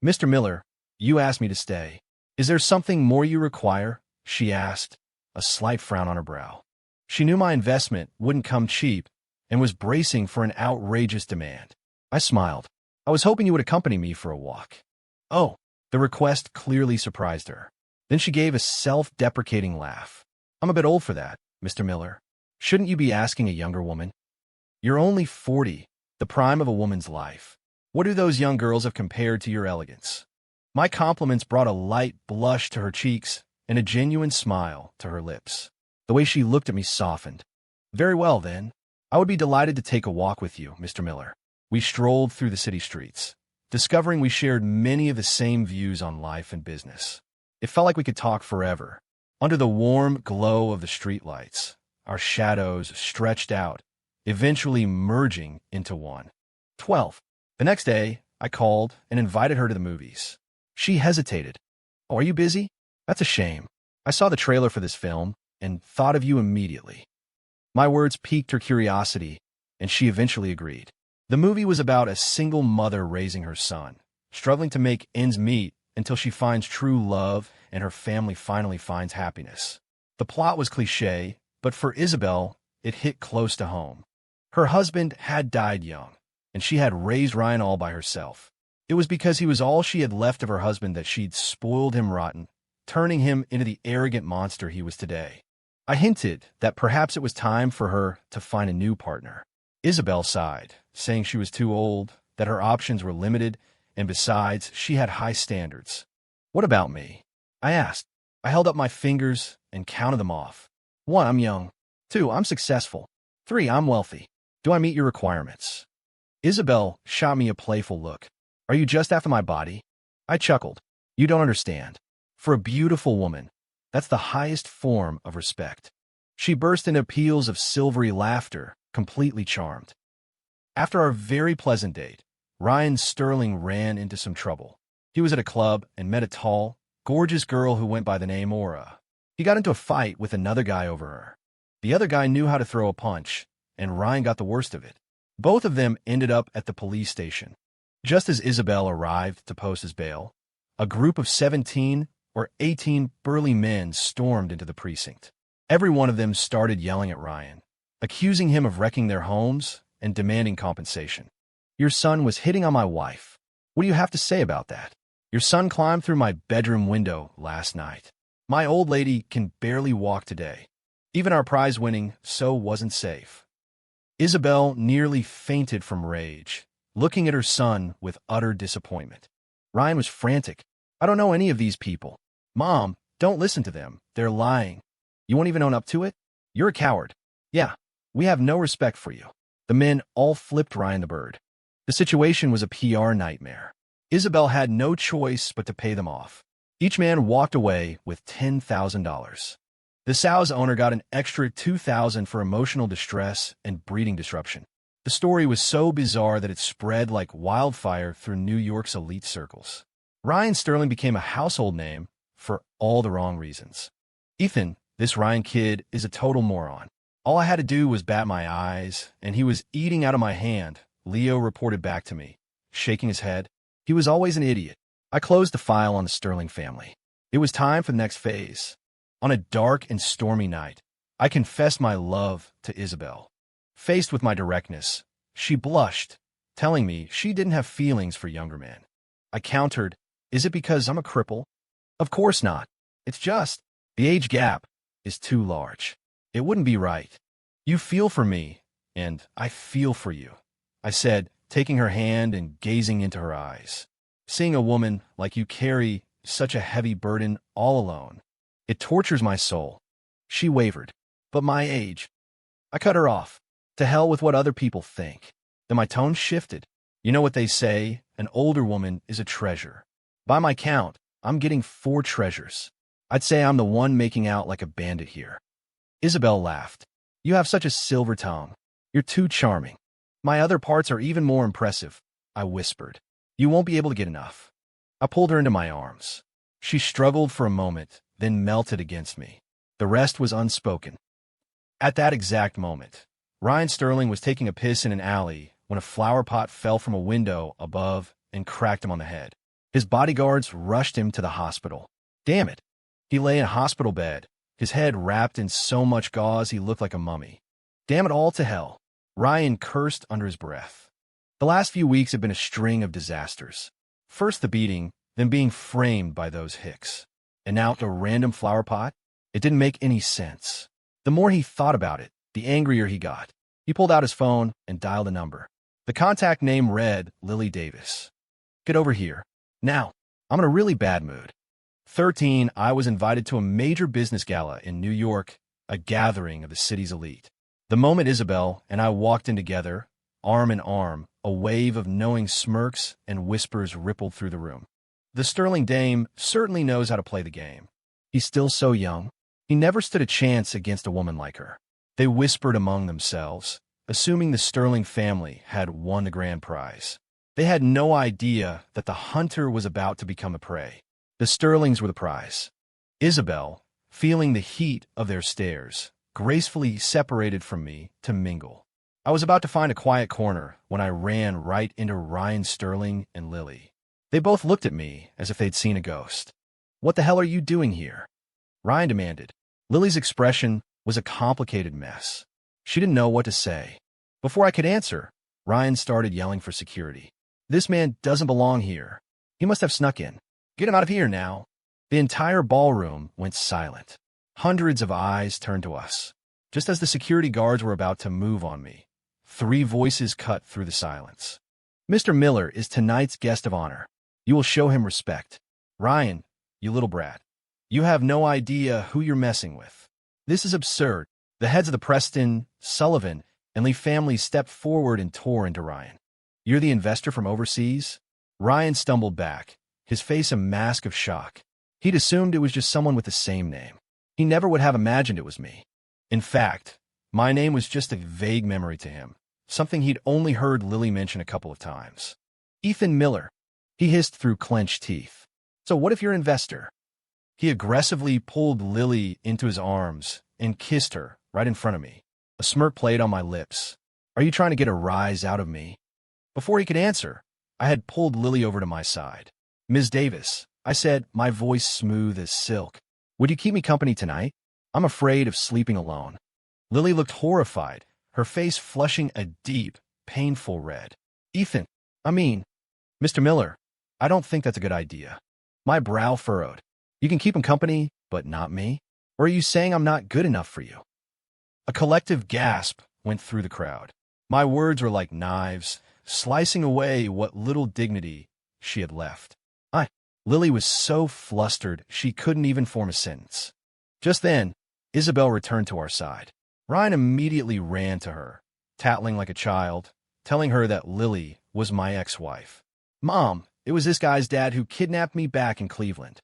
"Mr. Miller, you asked me to stay. Is there something more you require?" she asked, a slight frown on her brow. She knew my investment wouldn't come cheap and was bracing for an outrageous demand. I smiled. I was hoping you would accompany me for a walk. Oh, the request clearly surprised her. Then she gave a self-deprecating laugh. I'm a bit old for that, Mr. Miller. Shouldn't you be asking a younger woman? You're only 40, the prime of a woman's life. What do those young girls have compared to your elegance? My compliments brought a light blush to her cheeks and a genuine smile to her lips. The way she looked at me softened. Very well, then. I would be delighted to take a walk with you, Mr. Miller. We strolled through the city streets, discovering we shared many of the same views on life and business. It felt like we could talk forever. Under the warm glow of the streetlights, our shadows stretched out, eventually merging into one. 12. The next day, I called and invited her to the movies. She hesitated. Oh, are you busy? That's a shame. I saw the trailer for this film and thought of you immediately. My words piqued her curiosity, and she eventually agreed. The movie was about a single mother raising her son, struggling to make ends meet until she finds true love and her family finally finds happiness. The plot was cliché, but for Isabel, it hit close to home. Her husband had died young, and she had raised Ryan all by herself. It was because he was all she had left of her husband that she'd spoiled him rotten, turning him into the arrogant monster he was today. I hinted that perhaps it was time for her to find a new partner. Isabel sighed, saying she was too old, that her options were limited, and besides, she had high standards. What about me? I asked. I held up my fingers and counted them off. 1, I'm young. 2, I'm successful. 3, I'm wealthy. Do I meet your requirements? Isabel shot me a playful look. Are you just after my body? I chuckled. You don't understand. For a beautiful woman, that's the highest form of respect. She burst into peals of silvery laughter, completely charmed. After our very pleasant date, Ryan Sterling ran into some trouble. He was at a club and met a tall, gorgeous girl who went by the name Aura. He got into a fight with another guy over her. The other guy knew how to throw a punch, and Ryan got the worst of it. Both of them ended up at the police station. Just as Isabel arrived to post his bail, a group of 17 or 18 burly men stormed into the precinct. Every one of them started yelling at Ryan, accusing him of wrecking their homes and demanding compensation. Your son was hitting on my wife. What do you have to say about that? Your son climbed through my bedroom window last night. My old lady can barely walk today. Even our prize-winning So wasn't safe. Isabel nearly fainted from rage, looking at her son with utter disappointment. Ryan was frantic. I don't know any of these people. Mom, don't listen to them. They're lying. You won't even own up to it? You're a coward. Yeah, we have no respect for you. The men all flipped Ryan the bird. The situation was a PR nightmare. Isabel had no choice but to pay them off. Each man walked away with $10,000. The sow's owner got an extra $2,000 for emotional distress and breeding disruption. The story was so bizarre that it spread like wildfire through New York's elite circles. Ryan Sterling became a household name for all the wrong reasons. Ethan, this Ryan kid, is a total moron. All I had to do was bat my eyes, and he was eating out of my hand, Leo reported back to me, shaking his head. He was always an idiot. I closed the file on the Sterling family. It was time for the next phase. On a dark and stormy night, I confessed my love to Isabel. Faced with my directness, she blushed, telling me she didn't have feelings for younger men. I countered, is it because I'm a cripple? Of course not. It's just, the age gap is too large. It wouldn't be right. You feel for me, and I feel for you, I said, taking her hand and gazing into her eyes. Seeing a woman like you carry such a heavy burden all alone, it tortures my soul. She wavered. But my age. I cut her off. To hell with what other people think. Then my tone shifted. You know what they say, an older woman is a treasure. By my count, I'm getting 4 treasures. I'd say I'm the one making out like a bandit here. Isabel laughed. You have such a silver tongue. You're too charming. My other parts are even more impressive, I whispered. You won't be able to get enough. I pulled her into my arms. She struggled for a moment, then melted against me. The rest was unspoken. At that exact moment, Ryan Sterling was taking a piss in an alley when a flower pot fell from a window above and cracked him on the head. His bodyguards rushed him to the hospital. Damn it. He lay in a hospital bed, his head wrapped in so much gauze he looked like a mummy. Damn it all to hell, Ryan cursed under his breath. The last few weeks had been a string of disasters. First the beating, then being framed by those hicks. And now a random flower pot? It didn't make any sense. The more he thought about it, the angrier he got. He pulled out his phone and dialed a number. The contact name read Lily Davis. Get over here. Now, I'm in a really bad mood. 13, I was invited to a major business gala in New York, a gathering of the city's elite. The moment Isabel and I walked in together, arm in arm, a wave of knowing smirks and whispers rippled through the room. The sterling dame certainly knows how to play the game. He's still so young. He never stood a chance against a woman like her. They whispered among themselves, assuming the Sterling family had won the grand prize. They had no idea that the hunter was about to become a prey. The Sterlings were the prize. Isabel, feeling the heat of their stares, gracefully separated from me to mingle. I was about to find a quiet corner when I ran right into Ryan Sterling and Lily. They both looked at me as if they'd seen a ghost. "What the hell are you doing here?" Ryan demanded. Lily's expression was a complicated mess. She didn't know what to say. Before I could answer, Ryan started yelling for security. "This man doesn't belong here. He must have snuck in. Get him out of here now." The entire ballroom went silent. Hundreds of eyes turned to us. Just as the security guards were about to move on me, 3 voices cut through the silence. "Mr. Miller is tonight's guest of honor. You will show him respect. Ryan, you little brat. You have no idea who you're messing with. This is absurd." The heads of the Preston, Sullivan, and Lee families stepped forward and tore into Ryan. "You're the investor from overseas?" Ryan stumbled back, his face a mask of shock. He'd assumed it was just someone with the same name. He never would have imagined it was me. In fact, my name was just a vague memory to him, something he'd only heard Lily mention a couple of times. "Ethan Miller," he hissed through clenched teeth. "So what if you're an investor?" He aggressively pulled Lily into his arms and kissed her right in front of me. A smirk played on my lips. "Are you trying to get a rise out of me?" Before he could answer, I had pulled Lily over to my side. "Ms. Davis," I said, my voice smooth as silk, "would you keep me company tonight? I'm afraid of sleeping alone." Lily looked horrified, her face flushing a deep, painful red. "Ethan, Mr. Miller, I don't think that's a good idea." My brow furrowed. "You can keep him company, but not me? Or are you saying I'm not good enough for you?" A collective gasp went through the crowd. My words were like knives, slicing away what little dignity she had left. Lily was so flustered she couldn't even form a sentence. Just then, Isabel returned to our side. Ryan immediately ran to her, tattling like a child, telling her that Lily was my ex-wife. "Mom, it was this guy's dad who kidnapped me back in Cleveland."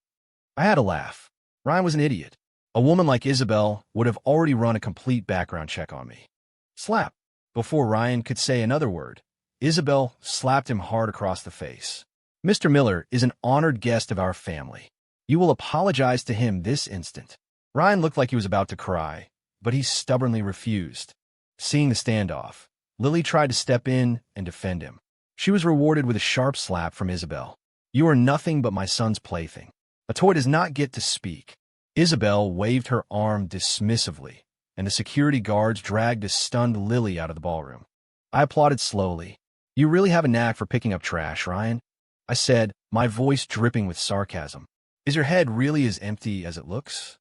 I had a laugh. Ryan was an idiot. A woman like Isabel would have already run a complete background check on me. Slap. Before Ryan could say another word, Isabel slapped him hard across the face. "Mr. Miller is an honored guest of our family. You will apologize to him this instant." Ryan looked like he was about to cry, but he stubbornly refused. Seeing the standoff, Lily tried to step in and defend him. She was rewarded with a sharp slap from Isabel. "You are nothing but my son's plaything. A toy does not get to speak." Isabel waved her arm dismissively, and the security guards dragged a stunned Lily out of the ballroom. I applauded slowly. "You really have a knack for picking up trash, Ryan," I said, my voice dripping with sarcasm. "Is your head really as empty as it looks?"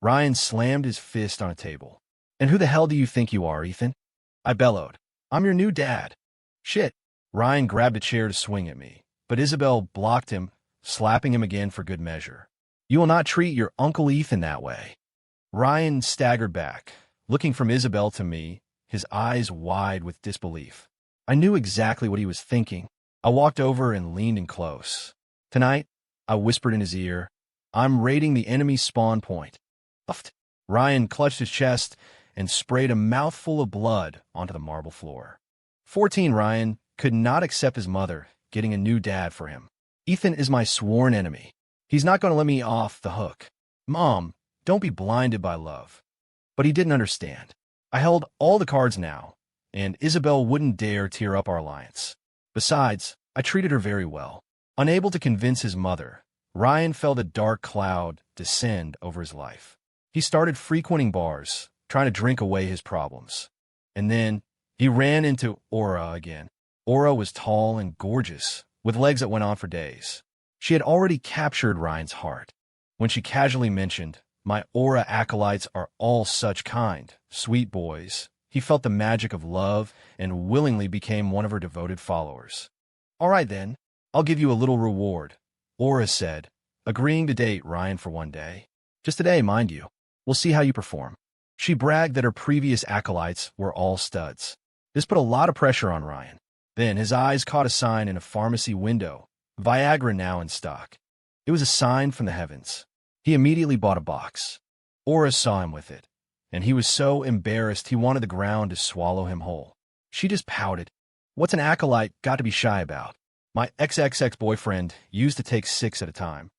Ryan slammed his fist on a table. "And who the hell do you think you are, Ethan?" I bellowed. "I'm your new dad." "Shit." Ryan grabbed a chair to swing at me, but Isabel blocked him, slapping him again for good measure. "You will not treat your Uncle Ethan that way." Ryan staggered back, looking from Isabel to me, his eyes wide with disbelief. I knew exactly what he was thinking. I walked over and leaned in close. "Tonight," I whispered in his ear, "I'm raiding the enemy's spawn point." Uffed. Ryan clutched his chest and sprayed a mouthful of blood onto the marble floor. 14 Ryan could not accept his mother getting a new dad for him. "Ethan is my sworn enemy. He's not going to let me off the hook. Mom, don't be blinded by love." But he didn't understand. I held all the cards now, and Isabel wouldn't dare tear up our alliance. Besides, I treated her very well. Unable to convince his mother, Ryan felt a dark cloud descend over his life. He started frequenting bars, trying to drink away his problems. And then he ran into Aura again. Aura was tall and gorgeous, with legs that went on for days. She had already captured Ryan's heart. When she casually mentioned, "My Aura acolytes are all such kind, sweet boys," he felt the magic of love and willingly became one of her devoted followers. "All right then, I'll give you a little reward," Aura said, agreeing to date Ryan for one day. "Just today, mind you. We'll see how you perform." She bragged that her previous acolytes were all studs. This put a lot of pressure on Ryan. Then his eyes caught a sign in a pharmacy window, "Viagra now in stock." It was a sign from the heavens. He immediately bought a box. Aura saw him with it, and he was so embarrassed he wanted the ground to swallow him whole. She just pouted. "What's an acolyte got to be shy about? My ex-boyfriend used to take 6 at a time."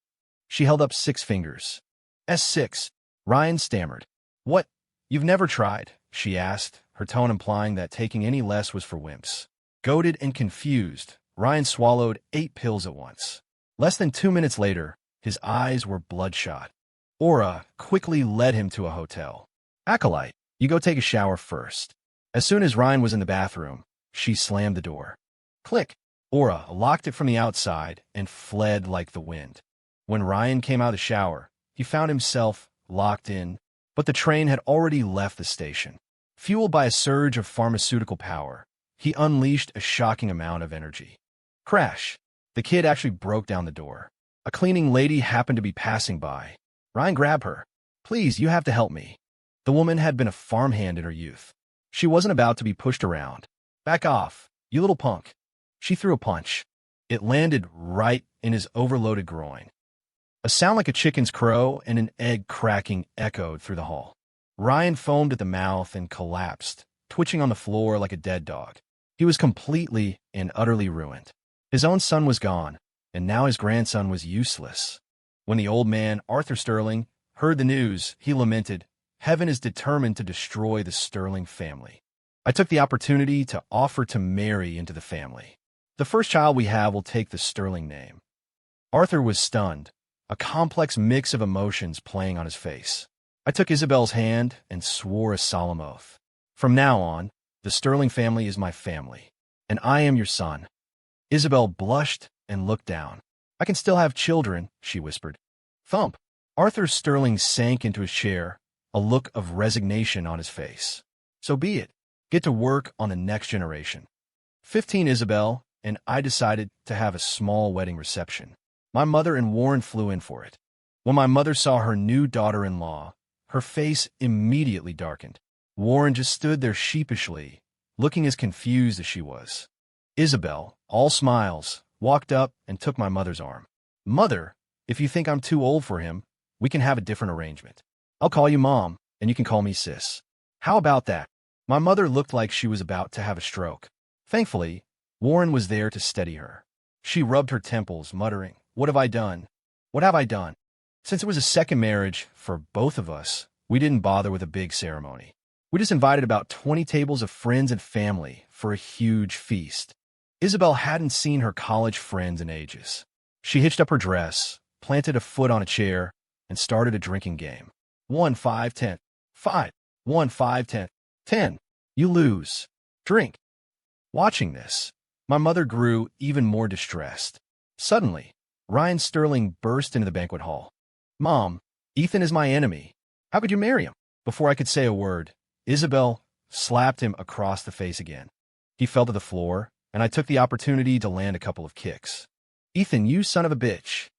She held up 6 fingers. "S6. Ryan stammered. "What? You've never tried?" she asked, her tone implying that taking any less was for wimps. Goated and confused, Ryan swallowed 8 pills at once. Less than 2 minutes later, his eyes were bloodshot. Aura quickly led him to a hotel. "Acolyte, you go take a shower first." As soon as Ryan was in the bathroom, she slammed the door. Click! Aura locked it from the outside and fled like the wind. When Ryan came out of the shower, he found himself locked in, but the train had already left the station. Fueled by a surge of pharmaceutical power, he unleashed a shocking amount of energy. Crash! The kid actually broke down the door. A cleaning lady happened to be passing by. Ryan grabbed her. "Please, you have to help me." The woman had been a farmhand in her youth. She wasn't about to be pushed around. "Back off, you little punk." She threw a punch. It landed right in his overloaded groin. A sound like a chicken's crow and an egg cracking echoed through the hall. Ryan foamed at the mouth and collapsed, twitching on the floor like a dead dog. He was completely and utterly ruined. His own son was gone, and now his grandson was useless. When the old man, Arthur Sterling, heard the news, he lamented, "Heaven is determined to destroy the Sterling family. I took the opportunity to offer to marry into the family. The first child we have will take the Sterling name." Arthur was stunned, a complex mix of emotions playing on his face. I took Isabel's hand and swore a solemn oath. "From now on, the Sterling family is my family, and I am your son." Isabel blushed and looked down. "I can still have children," she whispered. Thump! Arthur Sterling sank into his chair, a look of resignation on his face. "So be it. Get to work on the next generation." 15 Isabel and I decided to have a small wedding reception. My mother and Warren flew in for it. When my mother saw her new daughter-in-law, her face immediately darkened. Warren just stood there sheepishly, looking as confused as she was. Isabel, all smiles, walked up and took my mother's arm. "Mother, if you think I'm too old for him, we can have a different arrangement. I'll call you Mom, and you can call me Sis. How about that?" My mother looked like she was about to have a stroke. Thankfully, Warren was there to steady her. She rubbed her temples, muttering, "What have I done? What have I done?" Since it was a second marriage for both of us, we didn't bother with a big ceremony. We just invited about 20 tables of friends and family for a huge feast. Isabel hadn't seen her college friends in ages. She hitched up her dress, planted a foot on a chair, and started a drinking game. 1, 5, 10. 5. 1, 5, 10. 10. You lose. Drink. Watching this, my mother grew even more distressed. Suddenly, Ryan Sterling burst into the banquet hall. "Mom, Ethan is my enemy. How could you marry him?" Before I could say a word, Isabel slapped him across the face again. He fell to the floor, and I took the opportunity to land a couple of kicks. "Ethan, you son of a bitch."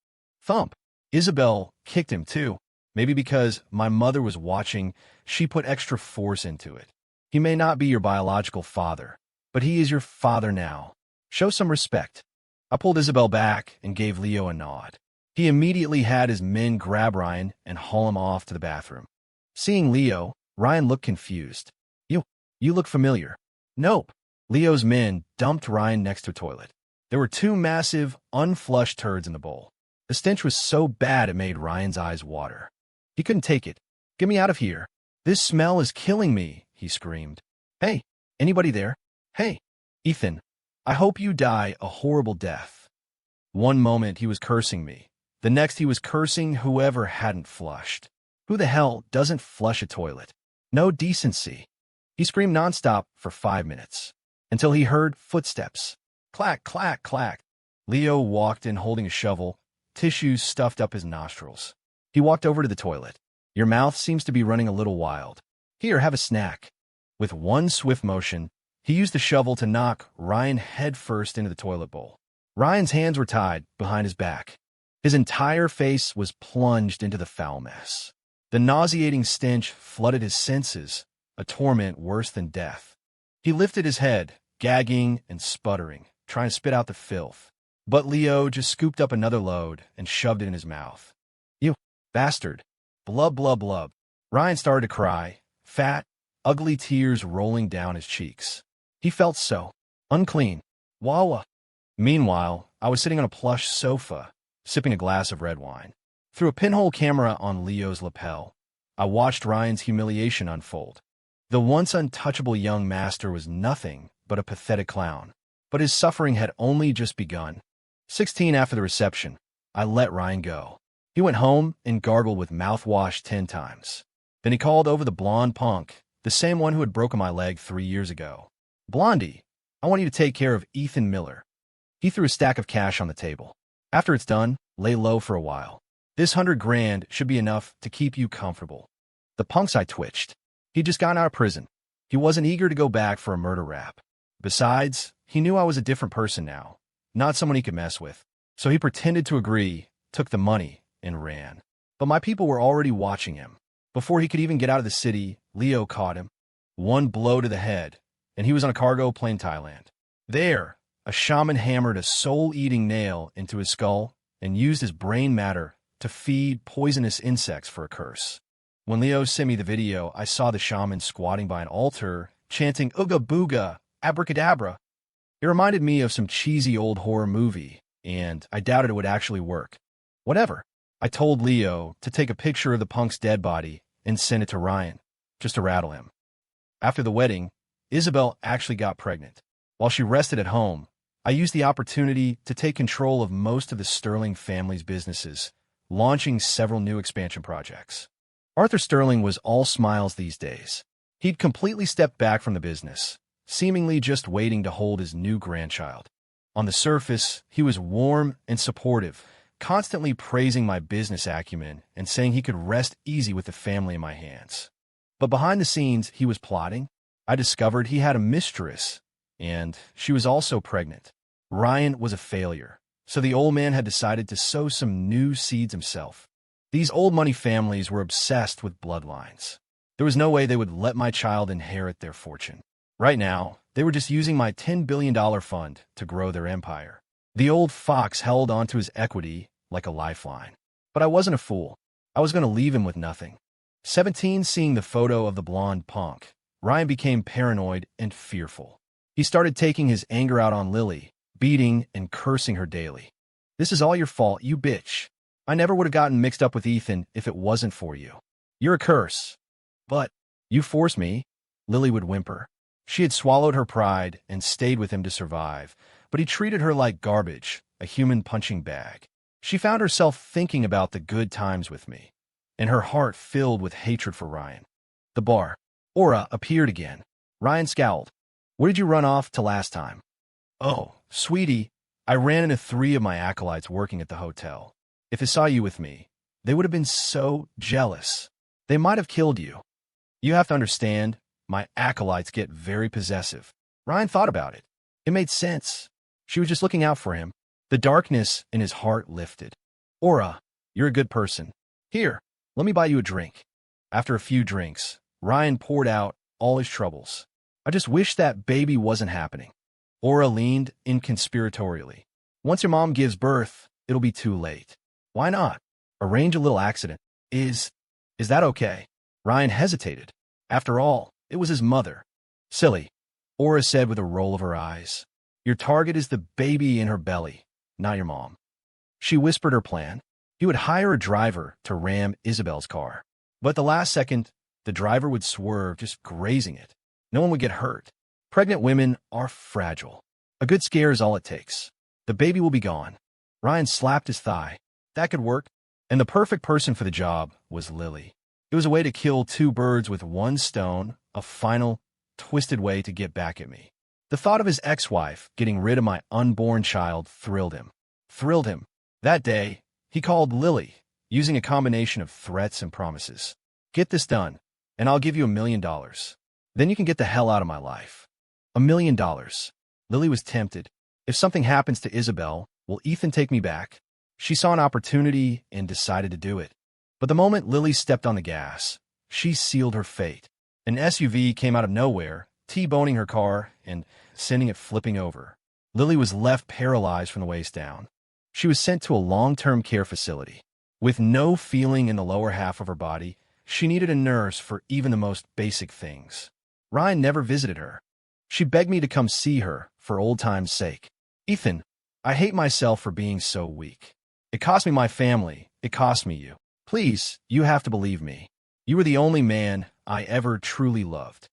Thump. Isabel kicked him too. Maybe because my mother was watching, she put extra force into it. "He may not be your biological father, but he is your father now. Show some respect." I pulled Isabel back and gave Leo a nod. He immediately had his men grab Ryan and haul him off to the bathroom. Seeing Leo, Ryan looked confused. You look familiar." "Nope." Leo's men dumped Ryan next to a toilet. There were 2 massive, unflushed turds in the bowl. The stench was so bad it made Ryan's eyes water. He couldn't take it. "Get me out of here. This smell is killing me," he screamed. "Hey, anybody there? Hey, Ethan, I hope you die a horrible death." One moment he was cursing me. The next, he was cursing whoever hadn't flushed. Who the hell doesn't flush a toilet? No decency. He screamed nonstop for 5 minutes, until he heard footsteps. Clack, clack, clack. Leo walked in holding a shovel, tissues stuffed up his nostrils. He walked over to the toilet. Your mouth seems to be running a little wild. Here, have a snack. With one swift motion, he used the shovel to knock Ryan headfirst into the toilet bowl. Ryan's hands were tied behind his back. His entire face was plunged into the foul mess. The nauseating stench flooded his senses, a torment worse than death. He lifted his head, gagging and sputtering, trying to spit out the filth. But Leo just scooped up another load and shoved it in his mouth. You bastard. Blub, blub, blub. Ryan started to cry, fat, ugly tears rolling down his cheeks. He felt so unclean. Wawa. Meanwhile, I was sitting on a plush sofa, sipping a glass of red wine. Through a pinhole camera on Leo's lapel, I watched Ryan's humiliation unfold. The once untouchable young master was nothing but a pathetic clown, but his suffering had only just begun. 16 after the reception, I let Ryan go. He went home and gargled with mouthwash 10 times. Then he called over the blonde punk, the same one who had broken my leg 3 years ago. Blondie, I want you to take care of Ethan Miller. He threw a stack of cash on the table. After it's done, lay low for a while. This $100,000 should be enough to keep you comfortable. The punk's eye twitched. He'd just gotten out of prison. He wasn't eager to go back for a murder rap. Besides, he knew I was a different person now, not someone he could mess with. So he pretended to agree, took the money, and ran. But my people were already watching him. Before he could even get out of the city, Leo caught him. One blow to the head, and he was on a cargo plane Thailand. There, a shaman hammered a soul-eating nail into his skull and used his brain matter to feed poisonous insects for a curse. When Leo sent me the video, I saw the shaman squatting by an altar, chanting Ooga Booga, Abracadabra. It reminded me of some cheesy old horror movie, and I doubted it would actually work. Whatever. I told Leo to take a picture of the punk's dead body and send it to Ryan, just to rattle him. After the wedding, Isabel actually got pregnant. While she rested at home, I used the opportunity to take control of most of the Sterling family's businesses, launching several new expansion projects. Arthur Sterling was all smiles these days. He'd completely stepped back from the business, seemingly just waiting to hold his new grandchild. On the surface, he was warm and supportive, constantly praising my business acumen and saying he could rest easy with the family in my hands. But behind the scenes, he was plotting. I discovered he had a mistress, and she was also pregnant. Ryan was a failure, so the old man had decided to sow some new seeds himself. These old money families were obsessed with bloodlines. There was no way they would let my child inherit their fortune. Right now, they were just using my $10 billion fund to grow their empire. The old fox held onto his equity like a lifeline. But I wasn't a fool. I was going to leave him with nothing. 17, seeing the photo of the blonde punk, Ryan became paranoid and fearful. He started taking his anger out on Lily, beating and cursing her daily. This is all your fault, you bitch. I never would have gotten mixed up with Ethan if it wasn't for you. You're a curse. But you forced me, Lily would whimper. She had swallowed her pride and stayed with him to survive, but he treated her like garbage, a human punching bag. She found herself thinking about the good times with me, and her heart filled with hatred for Ryan. The bar. Aura appeared again. Ryan scowled. Where did you run off to last time? Oh, sweetie, I ran into 3 of my acolytes working at the hotel. If they saw you with me, they would have been so jealous. They might have killed you. You have to understand, my acolytes get very possessive. Ryan thought about it. It made sense. She was just looking out for him. The darkness in his heart lifted. Aura, you're a good person. Here, let me buy you a drink. After a few drinks, Ryan poured out all his troubles. I just wish that baby wasn't happening. Aura leaned inconspiratorially. Once your mom gives birth, it'll be too late. Why not? Arrange a little accident. Is that okay? Ryan hesitated. After all, it was his mother. Silly, Aura said with a roll of her eyes. Your target is the baby in her belly, not your mom. She whispered her plan. He would hire a driver to ram Isabel's car. But at the last second, the driver would swerve, just grazing it. No one would get hurt. Pregnant women are fragile. A good scare is all it takes. The baby will be gone. Ryan slapped his thigh. That could work. And the perfect person for the job was Lily. It was a way to kill two birds with one stone, a final, twisted way to get back at me. The thought of his ex-wife getting rid of my unborn child thrilled him. Thrilled him. That day, he called Lily, using a combination of threats and promises. Get this done, and I'll give you $1 million. Then you can get the hell out of my life. $1 million. Lily was tempted. If something happens to Isabel, will Ethan take me back? She saw an opportunity and decided to do it. But the moment Lily stepped on the gas, she sealed her fate. An SUV came out of nowhere, T-boning her car and sending it flipping over. Lily was left paralyzed from the waist down. She was sent to a long-term care facility. With no feeling in the lower half of her body, she needed a nurse for even the most basic things. Ryan never visited her. She begged me to come see her for old time's sake. Ethan, I hate myself for being so weak. It cost me my family. It cost me you. Please, you have to believe me. You were the only man I ever truly loved.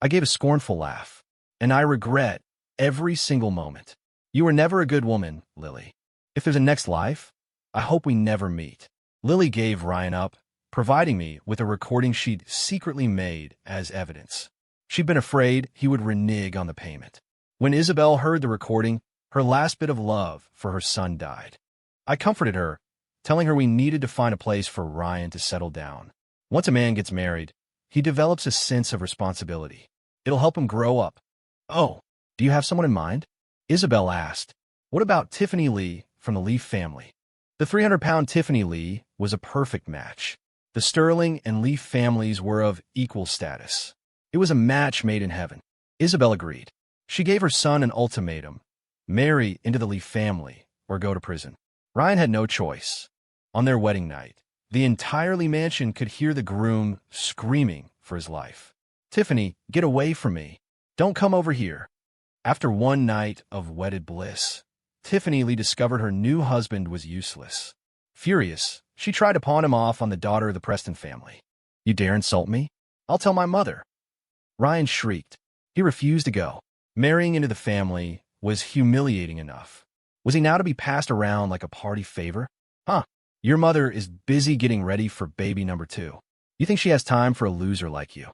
I gave a scornful laugh, and I regret every single moment. You were never a good woman, Lily. If there's a next life, I hope we never meet. Lily gave Ryan up, providing me with a recording she'd secretly made as evidence. She'd been afraid he would renege on the payment. When Isabel heard the recording, her last bit of love for her son died. I comforted her, telling her we needed to find a place for Ryan to settle down. Once a man gets married, he develops a sense of responsibility. It'll help him grow up. Oh, do you have someone in mind? Isabel asked. What about Tiffany Lee from the Lee family? The 300-pound Tiffany Lee was a perfect match. The Sterling and Lee families were of equal status. It was a match made in heaven. Isabel agreed. She gave her son an ultimatum: marry into the Lee family or go to prison. Ryan had no choice. On their wedding night, the entire Lee mansion could hear the groom screaming for his life. Tiffany, get away from me. Don't come over here. After one night of wedded bliss, Tiffany Lee discovered her new husband was useless. Furious, she tried to pawn him off on the daughter of the Preston family. You dare insult me? I'll tell my mother. Ryan shrieked. He refused to go. Marrying into the family was humiliating enough. Was he now to be passed around like a party favor? Huh. Your mother is busy getting ready for baby number 2. You think she has time for a loser like you?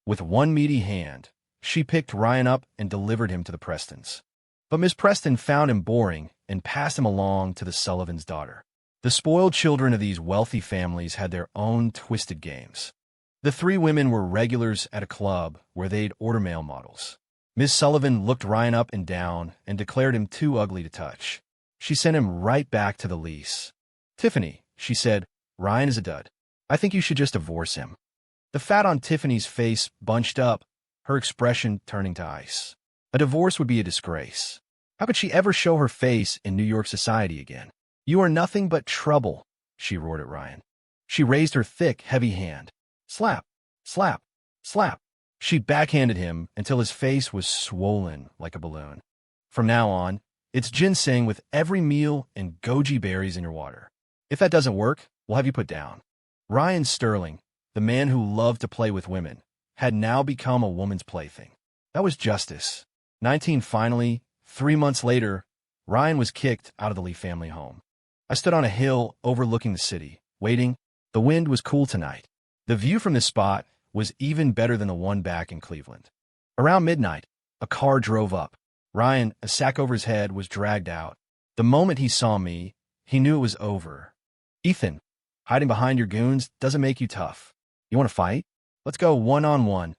With one meaty hand, she picked Ryan up and delivered him to the Prestons. But Miss Preston found him boring and passed him along to the Sullivan's daughter. The spoiled children of these wealthy families had their own twisted games. The 3 women were regulars at a club where they'd order male models. Miss Sullivan looked Ryan up and down and declared him too ugly to touch. She sent him right back to the lease. Tiffany, she said, Ryan is a dud. I think you should just divorce him. The fat on Tiffany's face bunched up, her expression turning to ice. A divorce would be a disgrace. How could she ever show her face in New York society again? You are nothing but trouble, she roared at Ryan. She raised her thick, heavy hand. Slap, slap, slap. She backhanded him until his face was swollen like a balloon. From now on, it's ginseng with every meal and goji berries in your water. If that doesn't work, we'll have you put down. Ryan Sterling, the man who loved to play with women, had now become a woman's plaything. That was justice. Finally, 3 months later, Ryan was kicked out of the Lee family home. I stood on a hill overlooking the city, waiting. The wind was cool tonight. The view from this spot was even better than the one back in Cleveland. Around midnight, a car drove up. Ryan, a sack over his head, was dragged out. The moment he saw me, he knew it was over. Ethan, hiding behind your goons doesn't make you tough. You want to fight? Let's go one-on-one,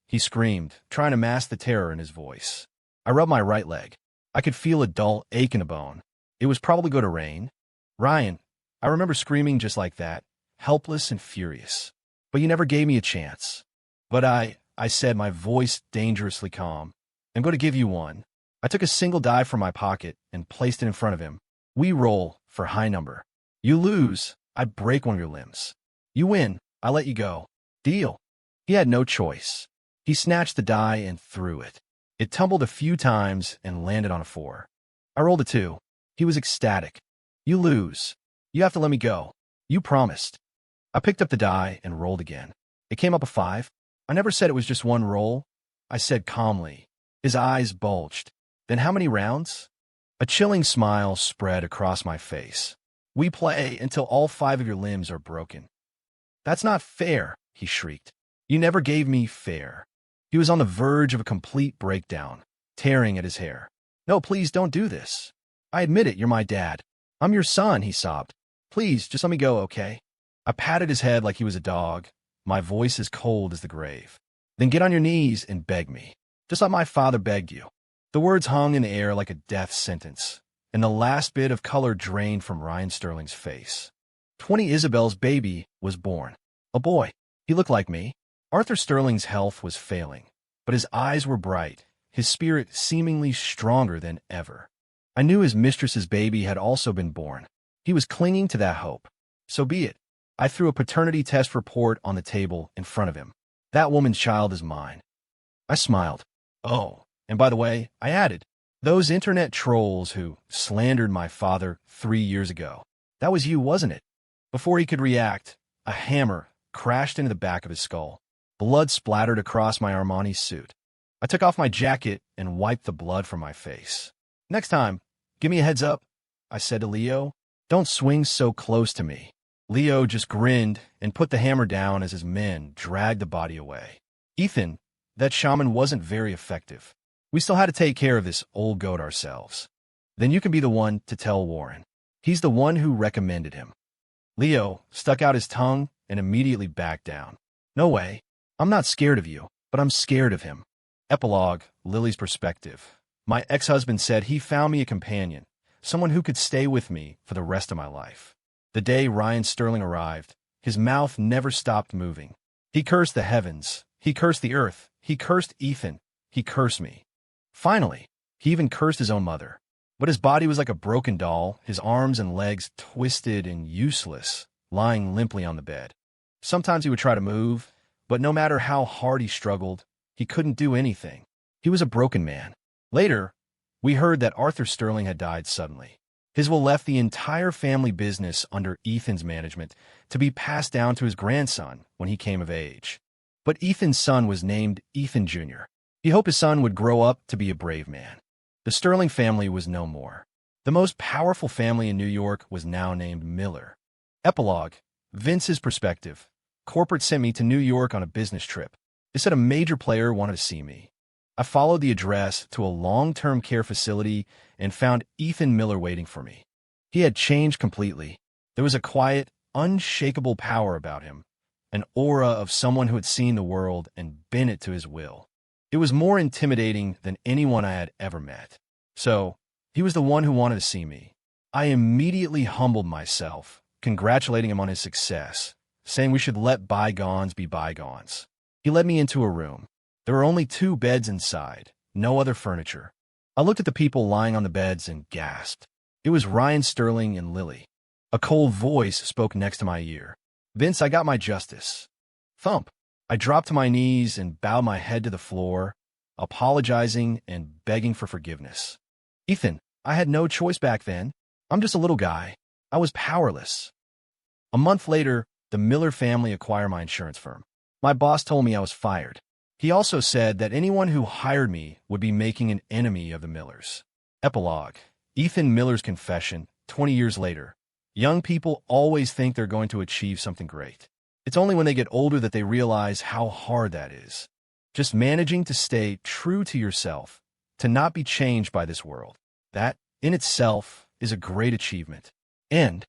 he screamed, trying to mask the terror in his voice. I rubbed my right leg. I could feel a dull ache in the bone. It was probably going to rain. Ryan, I remember screaming just like that, helpless and furious. But you never gave me a chance. But I said, my voice dangerously calm, I'm going to give you one. I took a single die from my pocket and placed it in front of him. We roll for high number. You lose, I break one of your limbs. You win, I let you go. Deal. He had no choice. He snatched the die and threw it. It tumbled a few times and landed on a 4. I rolled a 2. He was ecstatic. You lose. You have to let me go. You promised. I picked up the die and rolled again. It came up a 5. I never said it was just one roll. I said calmly. His eyes bulged. Then how many rounds? A chilling smile spread across my face. We play until all 5 of your limbs are broken. That's not fair, he shrieked. You never gave me fair. He was on the verge of a complete breakdown, tearing at his hair. No, please don't do this. I admit it, you're my dad. I'm your son, he sobbed. Please, just let me go, okay? I patted his head like he was a dog, my voice as cold as the grave. Then get on your knees and beg me. Just like my father begged you. The words hung in the air like a death sentence, and the last bit of color drained from Ryan Sterling's face. 20 Isabel's baby was born. A boy. He looked like me. Arthur Sterling's health was failing, but his eyes were bright, his spirit seemingly stronger than ever. I knew his mistress's baby had also been born. He was clinging to that hope. So be it. I threw a paternity test report on the table in front of him. That woman's child is mine. I smiled. Oh, and by the way, I added, those internet trolls who slandered my father 3 years ago. That was you, wasn't it? Before he could react, a hammer crashed into the back of his skull. Blood splattered across my Armani suit. I took off my jacket and wiped the blood from my face. Next time, give me a heads up, I said to Leo. Don't swing so close to me. Leo just grinned and put the hammer down as his men dragged the body away. Ethan, that shaman wasn't very effective. We still had to take care of this old goat ourselves. Then you can be the one to tell Warren. He's the one who recommended him. Leo stuck out his tongue and immediately backed down. No way. I'm not scared of you, but I'm scared of him. Epilogue, Lily's perspective. My ex-husband said he found me a companion, someone who could stay with me for the rest of my life. The day Ryan Sterling arrived, his mouth never stopped moving. He cursed the heavens. He cursed the earth. He cursed Ethan. He cursed me. Finally, he even cursed his own mother. But his body was like a broken doll, his arms and legs twisted and useless, lying limply on the bed. Sometimes he would try to move, but no matter how hard he struggled, he couldn't do anything. He was a broken man. Later, we heard that Arthur Sterling had died suddenly. His will left the entire family business under Ethan's management to be passed down to his grandson when he came of age. But Ethan's son was named Ethan Jr. He hoped his son would grow up to be a brave man. The Sterling family was no more. The most powerful family in New York was now named Miller. Epilogue, Vince's perspective. Corporate sent me to New York on a business trip. They said a major player wanted to see me. I followed the address to a long-term care facility and found Ethan Miller waiting for me. He had changed completely. There was a quiet, unshakable power about him, an aura of someone who had seen the world and bent it to his will. It was more intimidating than anyone I had ever met. So, he was the one who wanted to see me. I immediately humbled myself, congratulating him on his success, saying we should let bygones be bygones. He led me into a room. There were only 2 beds inside, no other furniture. I looked at the people lying on the beds and gasped. It was Ryan Sterling and Lily. A cold voice spoke next to my ear. Vince, I got my justice. Thump. I dropped to my knees and bowed my head to the floor, apologizing and begging for forgiveness. Ethan, I had no choice back then. I'm just a little guy. I was powerless. A month later, the Miller family acquired my insurance firm. My boss told me I was fired. He also said that anyone who hired me would be making an enemy of the Millers. Epilogue, Ethan Miller's confession, 20 years later. Young people always think they're going to achieve something great. It's only when they get older that they realize how hard that is. Just managing to stay true to yourself, to not be changed by this world. That, in itself, is a great achievement. End.